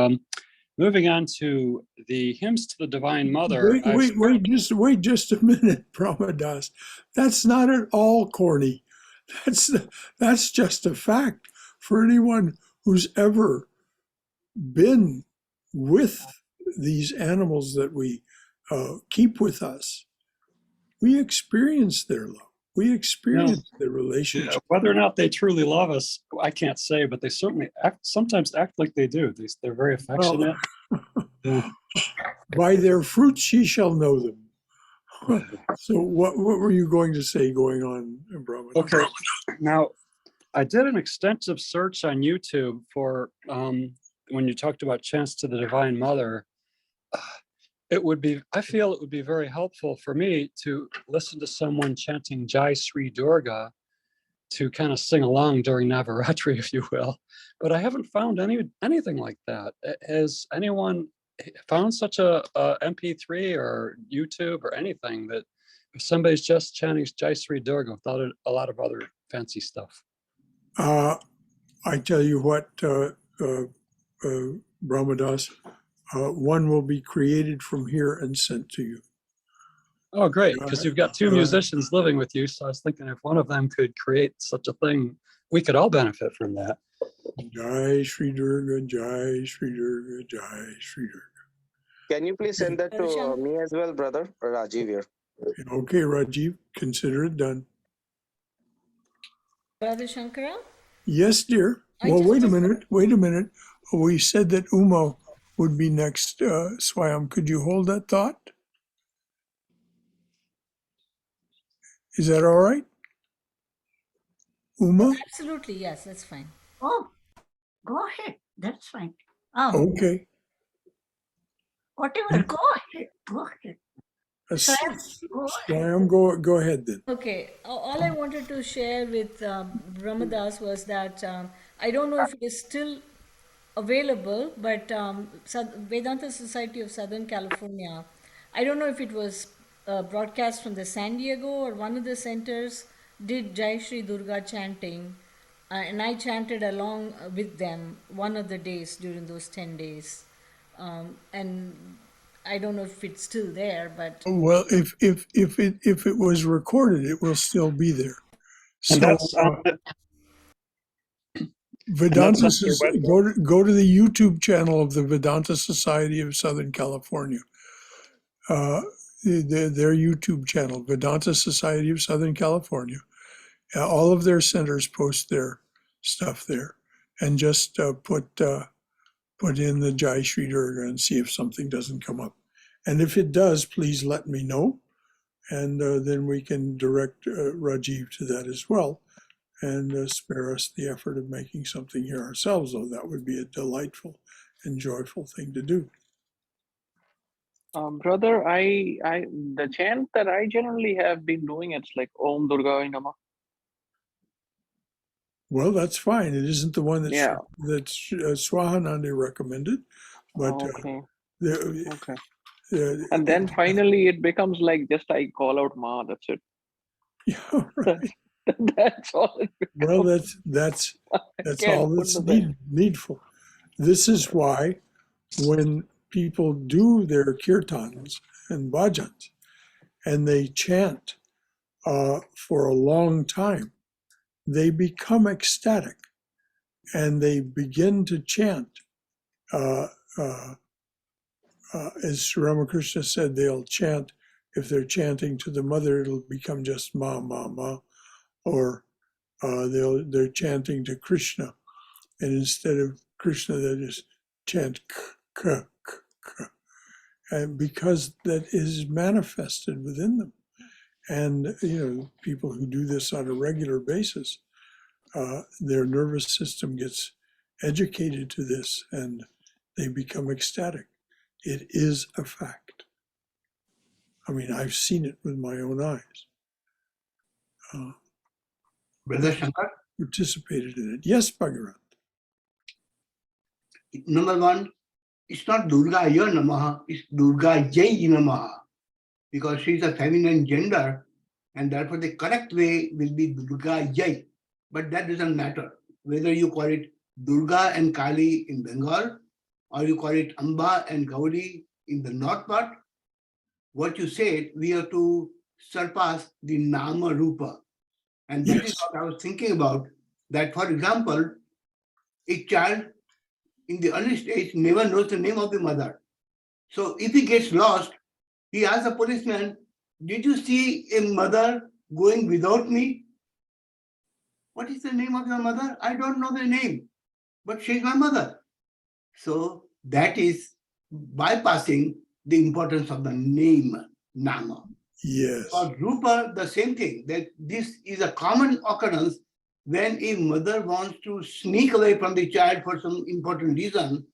moving on to the hymns to the Divine Mother. Wait just a minute, Brahmadas. That's not at all corny. That's just a fact for anyone who's ever been with these animals that we keep with us. We experience their love. We experience their relationship. Whether or not they truly love us, I can't say, but they certainly sometimes act like they do. They're very affectionate. Well, by their fruits ye shall know them. So what were you going to say going on, Brahmadas? Okay, now I did an extensive search on YouTube for when you talked about chants to the Divine Mother. I feel it would be very helpful for me to listen to someone chanting Jai Sri Durga to kind of sing along during Navaratri, if you will. But I haven't found anything like that. Has anyone found such a MP3 or YouTube or anything that if somebody's just chanting Jai Sri Durga without a lot of other fancy stuff? I tell you what, Brahmadas, one will be created from here and sent to you. Oh, great, because you've got 2 musicians living with you. So I was thinking if one of them could create such a thing, we could all benefit from that. Jai Sri Durga, Jai Sri Durga, Jai Sri Durga. Can you please send that to me as well, brother? Rajiv here. Okay, Rajiv, consider it done. Brother Shankara? Yes, dear. Well, wait a minute. We said that Uma would be next, Swayam. Could you hold that thought? Is that all right? Uma? Absolutely, yes, that's fine. oh, go ahead. That's fine. Okay. Whatever, go ahead. Go ahead. Swayam, go ahead then. Okay, all I wanted to share with Brahmadas was that I don't know if it is still available, but Vedanta Society of Southern California, I don't know if it was broadcast from the San Diego or one of the centers, did Jai Shri Durga chanting, and I chanted along with them one of the days during those 10 days. And I don't know if it's still there, but Well, if it was recorded, it will still be there. And So, that's Vedanta, that's their website? go to the YouTube channel of the Vedanta Society of Southern California. Their YouTube channel, Vedanta Society of Southern California. All of their centers post their stuff there, and just put in the Jai Shri Durga and see if something doesn't come up. And if it does, please let me know, and then we can direct Rajiv to that as well, and spare us the effort of making something here ourselves, though that would be a delightful and joyful thing to do. Brother, the chant that I generally have been doing, it's like Om Durga Namah. Well, that's fine. It isn't the one Yeah. that Swahananda recommended, but Okay. the- Okay. the- And then finally it becomes like just I call out Ma, that's it. yeah, right. That's all it Well, becomes. that's Can't all put that's the thing. needful. This is why when people do their kirtans and bhajans and they chant for a long time, they become ecstatic and they begin to chant. As Ramakrishna said, they'll chant. If they're chanting to the mother, it'll become just ma, ma, ma. Or they're chanting to Krishna. And instead of Krishna, they just chant k, k, k, k. And because that is manifested within them. And, people who do this on a regular basis, their nervous system gets educated to this and they become ecstatic. It is a fact. I mean, I've seen it with my own eyes. Brother Shankar, Participated in it. Yes, Bhagavan. number one, it's not Durga Ya Namaha, it's Durga Jai Namaha, because she's a feminine gender, and therefore the correct way will be Durga Jai. But that doesn't matter. Whether you call it Durga and Kali in Bengal, or you call it Amba and Gauri in the north part, what you said, we have to surpass the Nama Rupa. And that is Yes. what I was thinking about, that for example, a child in the early stage never knows the name of the mother. So if he gets lost, he asks a policeman, did you see a mother going without me? What is the name of your mother? I don't know the name, but she's my mother. So that is bypassing the importance of the name, Nama. Yes. For Rupa, the same thing, that this is a common occurrence when a mother wants to sneak away from the child for some important reason.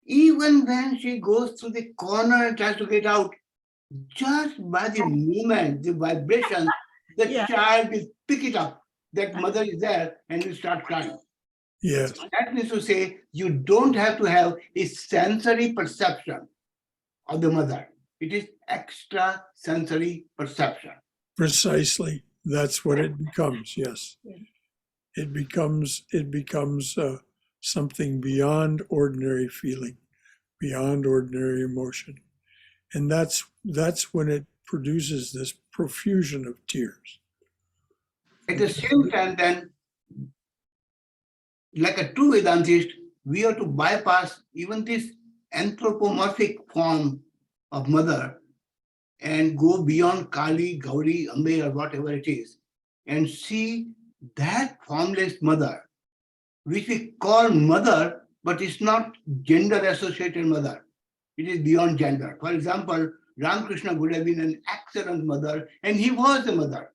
Even when she goes through the corner and tries to get out, just by the movement, the vibration, the Yeah. child will pick it up, that mother is there, and will start crying. Yes. That means to say, you don't have to have a sensory perception of the mother. It is extra sensory perception. Precisely. That's what it becomes. Yes. Yeah. It becomes something beyond ordinary feeling, beyond ordinary emotion. And that's when it produces this profusion of tears. At the same time, then, like a true Vedantist, we have to bypass even this anthropomorphic form of mother and go beyond Kali, Gauri, Ambe, or whatever it is, and see that formless mother, which we call mother, but it's not gender-associated mother. It is beyond gender. For example, Ramakrishna would have been an excellent mother, and he was a mother,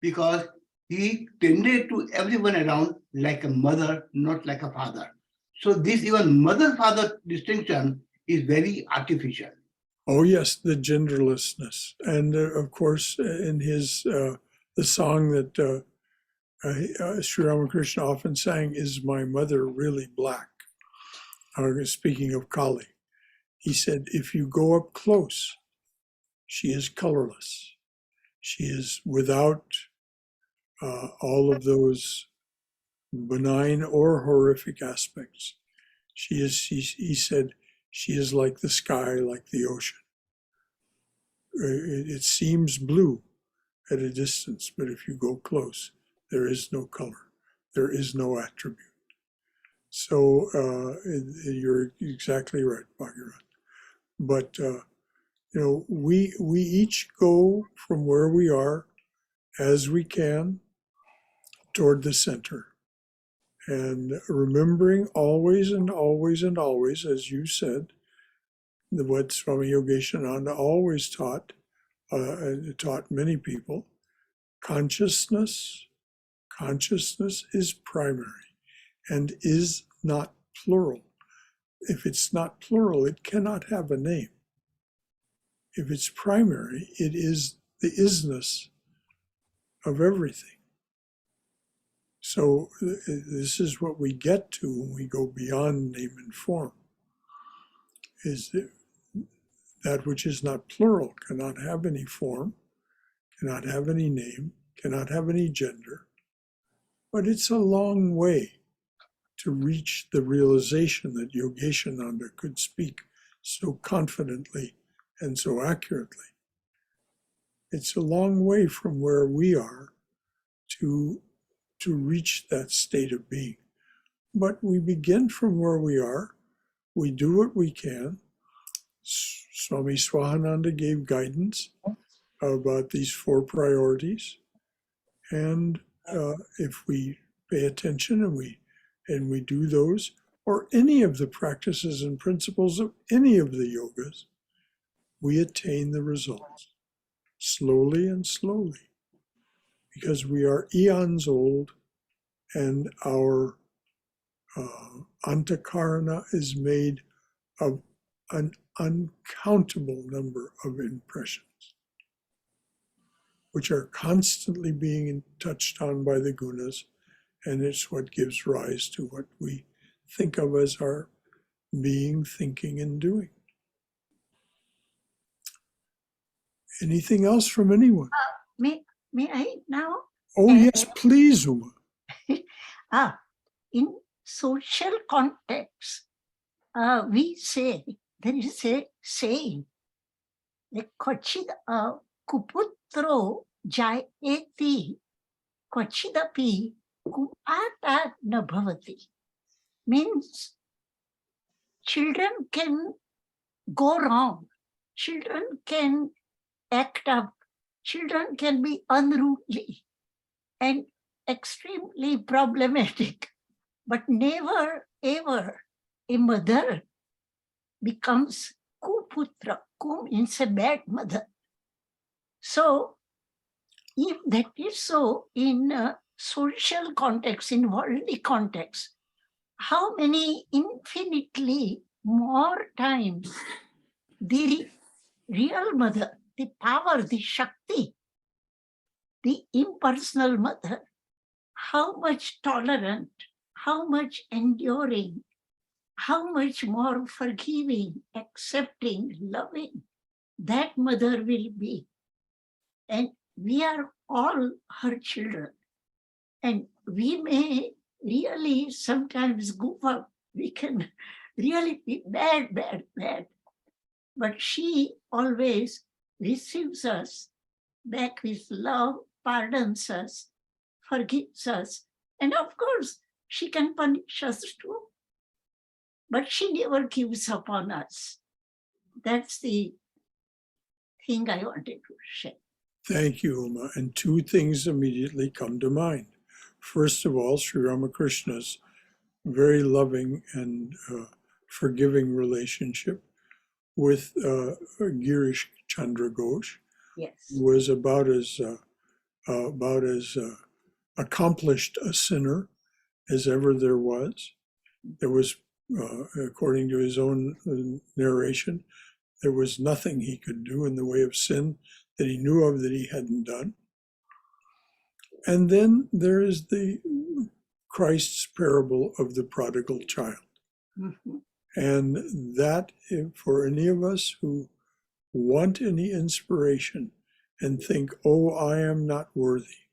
because he tended to everyone around like a mother, not like a father. So this even mother-father distinction is very artificial. Oh yes, the genderlessness, and of course, in his the song that Sri Ramakrishna often sang, "Is my mother really black?" Speaking of Kali, he said, "If you go up close, she is colorless. She is without all of those benign or horrific aspects. He said, she is like the sky, like the ocean. It seems blue at a distance, but if you go close, there is no color. There is no attribute. So you're exactly right, Bhagirath. But we each go from where we are as we can toward the center. And remembering always and always and always, as you said, what Swami Yogeshananda always taught many people, consciousness is primary and is not plural. If it's not plural, it cannot have a name. If it's primary, it is the isness of everything. So this is what we get to when we go beyond name and form, is that which is not plural cannot have any form, cannot have any name, cannot have any gender. But it's a long way to reach the realization that Yogeshananda could speak so confidently and so accurately. It's a long way from where we are to reach that state of being. But we begin from where we are. We do what we can. Swami Swahananda gave guidance about these 4 priorities. And if we pay attention and we do those, or any of the practices and principles of any of the yogas, we attain the results slowly and slowly, because we are eons old and our antakarana is made of an uncountable number of impressions, which are constantly being touched on by the gunas, and it's what gives rise to what we think of as our being, thinking, and doing. Anything else from anyone? May I now? Oh, yes, please, Uma. In social context, we say, there is a saying, kuputro jayeti kwachidapi kumata nabhavati. Means children can go wrong, children can act up, children can be unruly and extremely problematic, but never ever a mother becomes kuputra. Ku means a bad mother. So if that is so in social context, in worldly context, how many infinitely more times the real mother, the power, the Shakti, the impersonal mother, how much tolerant, how much enduring, how much more forgiving, accepting, loving that mother will be. And we are all her children. And we may really sometimes goof up. We can really be bad. But she always receives us back with love, pardons us, forgives us. And of course, she can punish us too. But she never gives up on us. That's the thing I wanted to share. Thank you, Uma. And 2 things immediately come to mind. First of all, Sri Ramakrishna's very loving and forgiving relationship with Girish Chandra Ghosh, Yes. who was about as accomplished a sinner as ever there was. There was, according to his own narration, there was nothing he could do in the way of sin that he knew of that he hadn't done. And then there is the Christ's parable of the prodigal child. Mm-hmm. And that, for any of us who want any inspiration and think, oh, I am not worthy,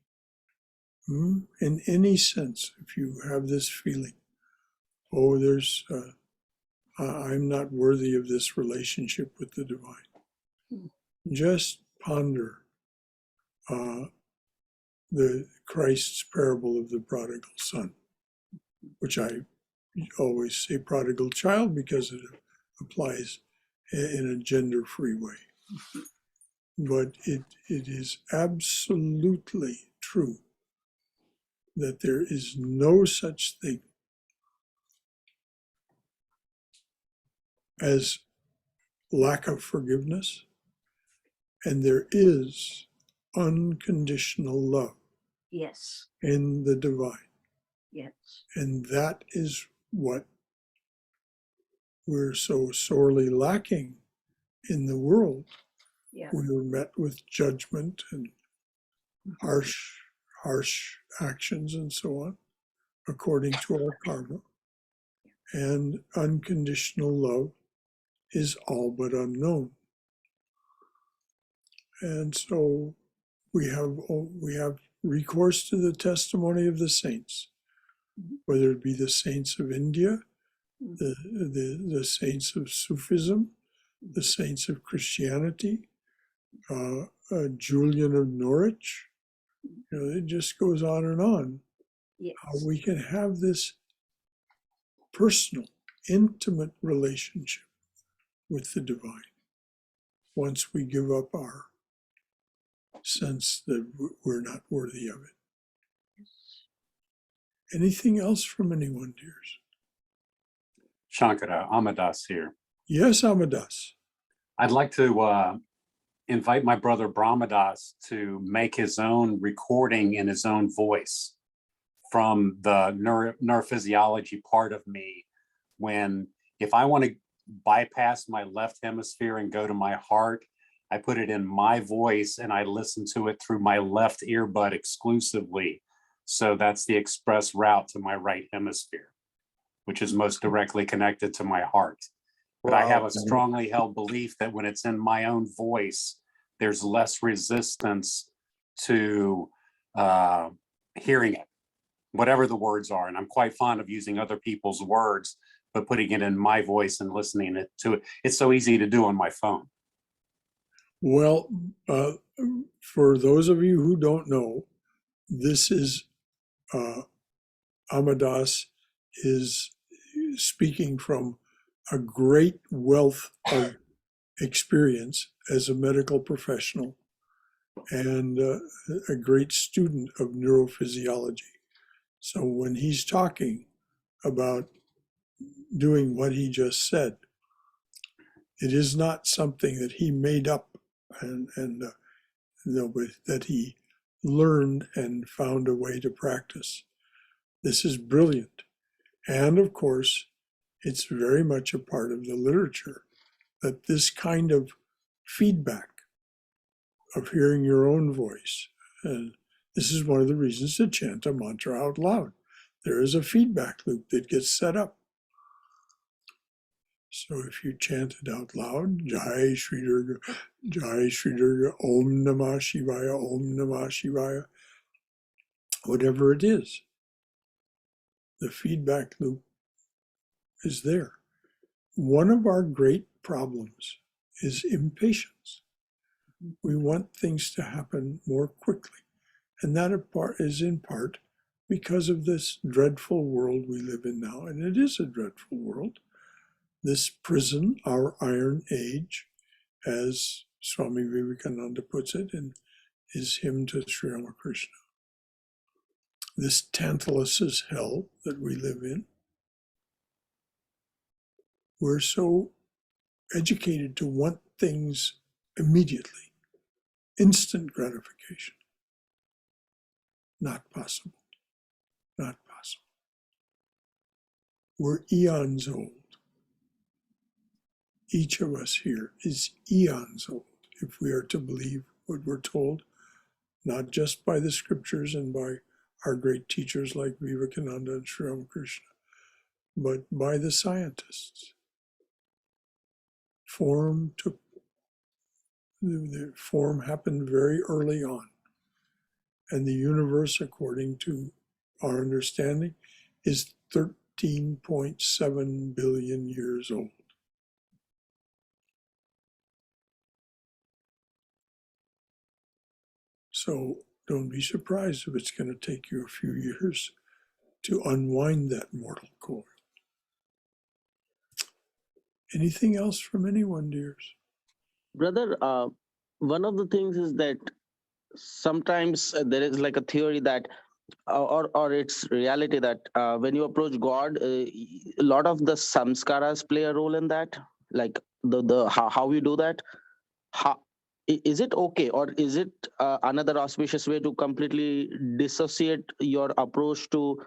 in any sense, if you have this feeling, oh, I'm not worthy of this relationship with the divine. Just ponder the Christ's parable of the prodigal son, which I always say prodigal child because it applies in a gender-free way. But it is absolutely true that there is no such thing as lack of forgiveness, and there is unconditional love Yes. in the divine. Yes. And that is what we're so sorely lacking in the world. Yeah. We were met with judgment and harsh actions and so on, according to our karma. And unconditional love is all but unknown. And so we have recourse to the testimony of the saints, whether it be the saints of India, the saints of Sufism, the saints of Christianity, Julian of Norwich. It just goes on and on. Yes. How we can have this personal, intimate relationship with the divine once we give up our sense that we're not worthy of it. Anything else from anyone, dears? Shankara, Amadas here. Yes, Amadas. I'd like to invite my brother Brahmadas to make his own recording in his own voice from the neurophysiology part of me, when if I want to bypass my left hemisphere and go to my heart, I put it in my voice and I listen to it through my left earbud exclusively. So that's the express route to my right hemisphere, which is most directly connected to my heart. But I have a strongly held belief that when it's in my own voice, there's less resistance to hearing it, whatever the words are. And I'm quite fond of using other people's words, but putting it in my voice and listening to it. It's so easy to do on my phone. Well, for those of you who don't know, this is Amadas is speaking from a great wealth of experience as a medical professional and a great student of neurophysiology. So when he's talking about doing what he just said, it is not something that he made up but that he learned and found a way to practice. This is brilliant. And of course, it's very much a part of the literature that this kind of feedback of hearing your own voice, and this is one of the reasons to chant a mantra out loud. There is a feedback loop that gets set up. So if you chant it out loud, Jai Shri Durga, Om Namah Shivaya, Om Namah Shivaya, whatever it is, the feedback loop is there. One of our great problems is impatience. We want things to happen more quickly. And that is in part because of this dreadful world we live in now. And it is a dreadful world. This prison, our iron age, as Swami Vivekananda puts it in his hymn to Sri Ramakrishna. This Tantalus's hell that we live in. We're so educated to want things immediately, instant gratification. Not possible. Not possible. We're eons old. Each of us here is eons old, if we are to believe what we're told, not just by the scriptures and by our great teachers like Vivekananda and Sri Ramakrishna, but by the scientists. The form happened very early on. And the universe, according to our understanding, is 13.7 billion years old. So don't be surprised if it's going to take you a few years to unwind that mortal coil. Anything else from anyone, dears? Brother, one of the things is that sometimes there is like a theory that or it's reality that when you approach God, a lot of the samskaras play a role in that, like the how you do that. How, is it okay, or is it another auspicious way to completely dissociate your approach to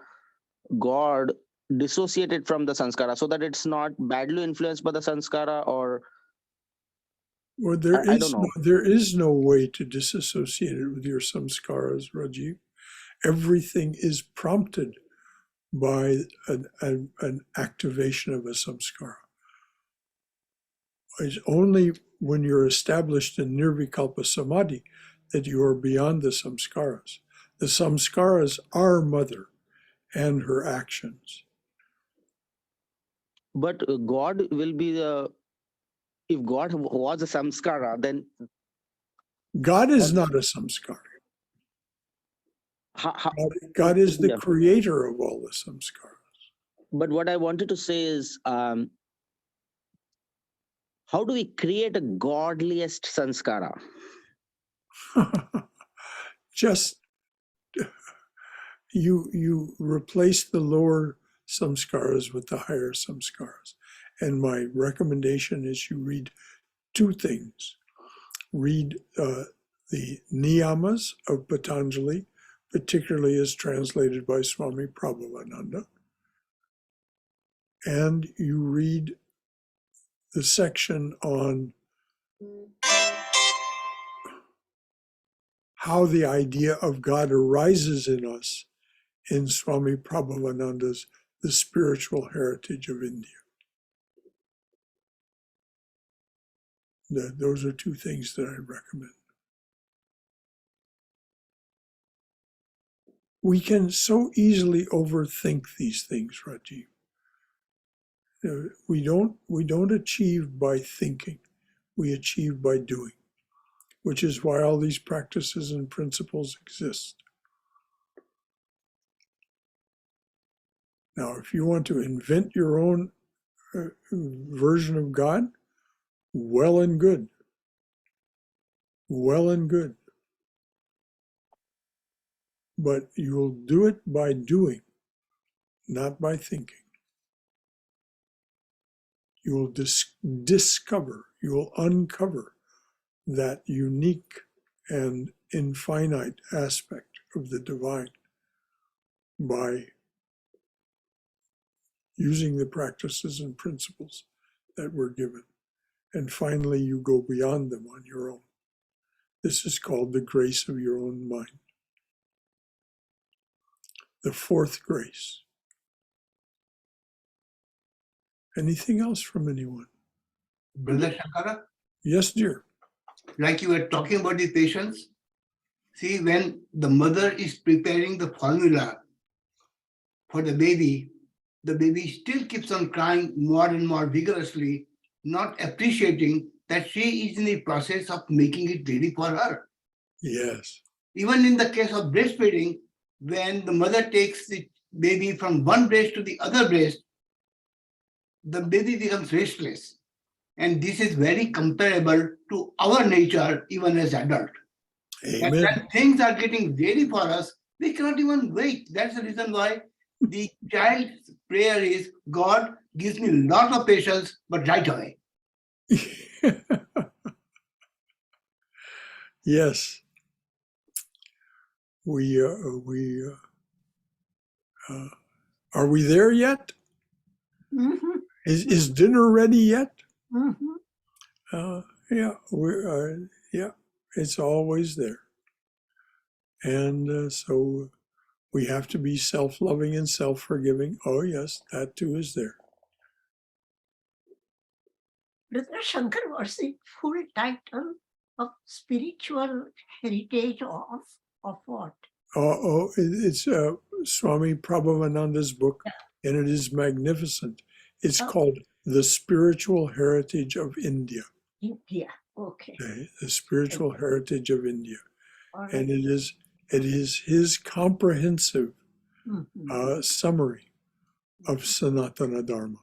God, dissociate it from the sanskara, so that it's not badly influenced by the sanskara? Or Well, I don't know. there is no way to disassociate it with your samskaras, Rajiv. Everything is prompted by an activation of a samskara. It's only when you're established in nirvikalpa samadhi that you are beyond the samskaras. The samskaras are mother and her actions. But God will be the, if God was a samskara, then God is not a samskara. how, God is the yeah. creator of all the samskaras. But what I wanted to say is, how do we create a godliest sanskara? Just you replace the lower samskaras with the higher samskaras. And my recommendation is you read two things. Read the niyamas of Patanjali, particularly as translated by Swami Prabhavananda. And you read the section on how the idea of God arises in us in Swami Prabhavananda's The Spiritual Heritage of India. Those are two things that I recommend. We can so easily overthink these things, Rajiv. We don't achieve by thinking. We achieve by doing, which is why all these practices and principles exist. Now, if you want to invent your own version of God, well and good. Well and good. But you will do it by doing, not by thinking. You will discover, you will uncover that unique and infinite aspect of the divine by using the practices and principles that were given. And finally, you go beyond them on your own. This is called the grace of your own mind. The fourth grace. Anything else from anyone? Brother Shankara, Yes, dear. like you were talking about the patients, see, when the mother is preparing the formula for the baby still keeps on crying more and more vigorously, not appreciating that she is in the process of making it ready for her. Yes. Even in the case of breastfeeding, when the mother takes the baby from one breast to the other breast, the baby becomes restless. And this is very comparable to our nature, even as adult. And Amen. when things are getting ready for us, we cannot even wait. That's the reason why the child's prayer is, God gives me a lot of patience, but right away. Yes. Are we there yet? Mhm, Is dinner ready yet? mhm. Yeah, it's always there. And so we have to be self-loving and self-forgiving. Oh yes, that too is there. Brother Shankar, what's the full title of spiritual heritage of what? It's Swami Prabhavananda's book, and it is magnificent. It's called The Spiritual Heritage of India. India. Okay. The Spiritual Heritage of India. All right. And it is his comprehensive Mhm. summary of Sanatana Dharma.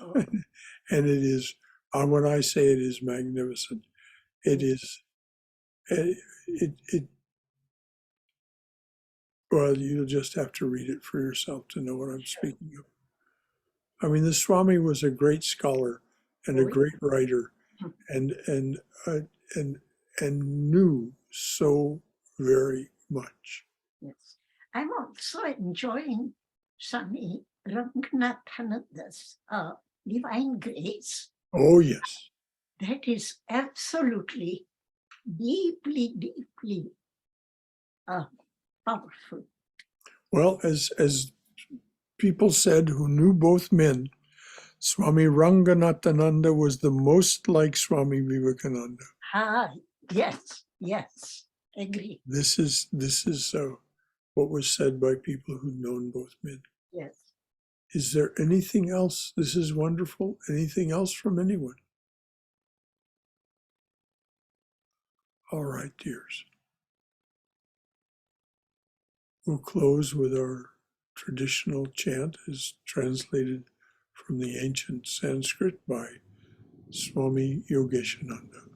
Oh. And it is, when I say it is magnificent, it is, it well, you'll just have to read it for yourself to know what I'm speaking of. I mean, the Swami was a great scholar and a great writer, and knew so very much. Yes. I'm also enjoying Swami Ranganathananda's Divine Grace. Oh yes. That is absolutely deeply, deeply powerful. Well, as people said who knew both men, Swami Ranganathananda was the most like Swami Vivekananda. Yes, yes, agree. This is what was said by people who'd known both men. Yes. Is there anything else? This is wonderful. Anything else from anyone? All right, dears. We'll close with our traditional chant as translated from the ancient Sanskrit by Swami Yogeshananda.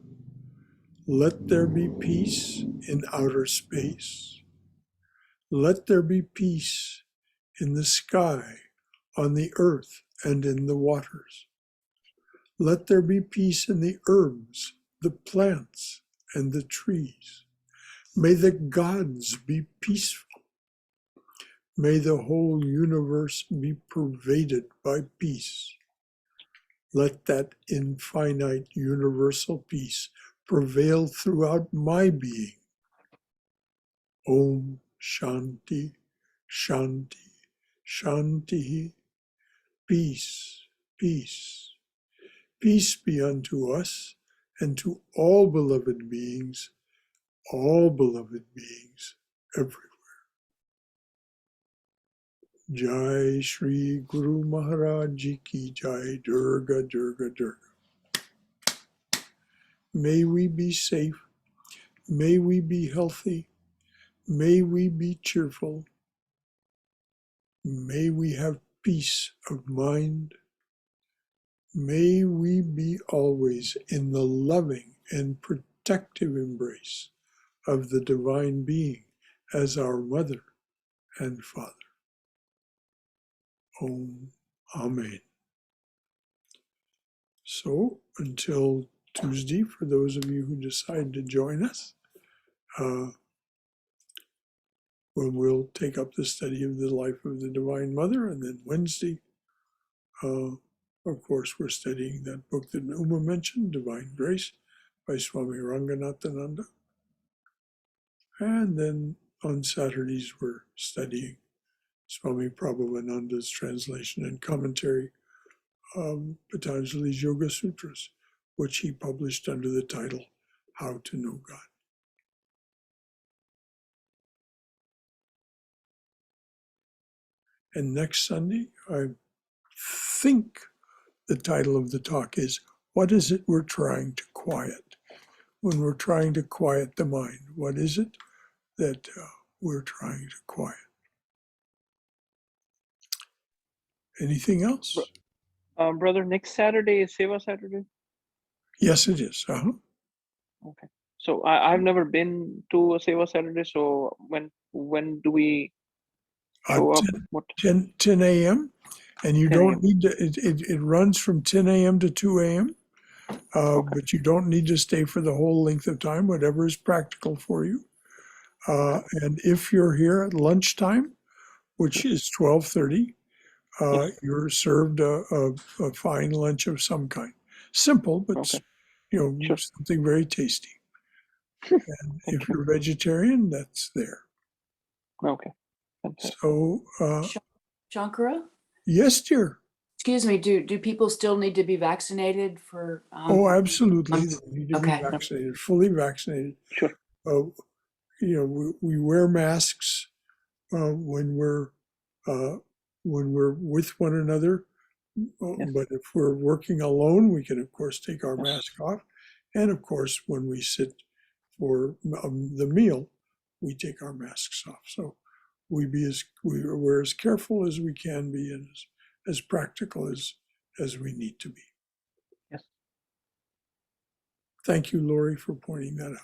Let there be peace in outer space. Let there be peace in the sky, on the earth, and in the waters. Let there be peace in the herbs, the plants, and the trees. May the gods be peaceful. May the whole universe be pervaded by peace. Let that infinite universal peace prevail throughout my being. Om Shanti, Shanti, Shanti. Peace, peace. Peace be unto us and to all beloved beings everywhere. Jai Shri Guru Maharaj Ji Ki Jai. Durga, Durga, Durga. May we be safe. May we be healthy. May we be cheerful. May we have peace of mind. May we be always in the loving and protective embrace of the Divine Being as our Mother and Father. Om. Amen. So until Tuesday, for those of you who decide to join us, when we'll take up the study of the life of the Divine Mother, and then Wednesday, of course, we're studying that book that Uma mentioned, Divine Grace, by Swami Ranganathananda. And then on Saturdays, we're studying Swami Prabhuvananda's translation and commentary of Patanjali's Yoga Sutras, which he published under the title, How to Know God. And next Sunday, I think the title of the talk is, What is it we're trying to quiet? When we're trying to quiet the mind, what is it that we're trying to quiet? Anything else? Brother, next Saturday is Seva Saturday? Yes, it is. Okay. So I've never been to a Seva Saturday, so when do we show up? 10 a.m. And you don't need to, it runs from 10 a.m. to 2 a.m. But you don't need to stay for the whole length of time, whatever is practical for you. And if you're here at lunchtime, which is 12:30, you're served a fine lunch of some kind. Simple, but something very tasty. And if you're vegetarian, that's there. Okay. So, Shankara? yes, dear. Excuse me, do people still need to be vaccinated for? Oh, absolutely. They need to be vaccinated, fully vaccinated. Sure. We wear masks when we're with one another. But if we're working alone, we can, of course, take our mask off. And of course, when we sit for the meal, we take our masks off. So we're as careful as we can be and as practical as we need to be. Thank you, Lori, for pointing that out.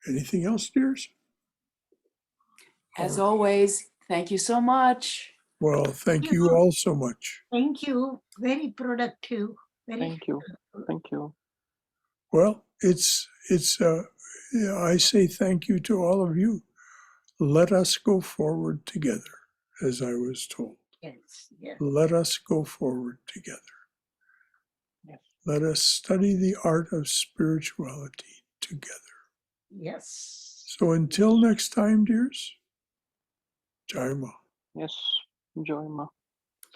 Anything else, dears? As always, thank you so much. Well, thank you all so much. Thank you. Very productive. Very Thank you. Thank you. Well, I say thank you to all of you. Let us go forward together, as I was told. Yes, yes. Let us go forward together. Yes. Let us study the art of spirituality together. Yes. So until next time, dears, Jai Ma. Yes. Enjoy, Ma.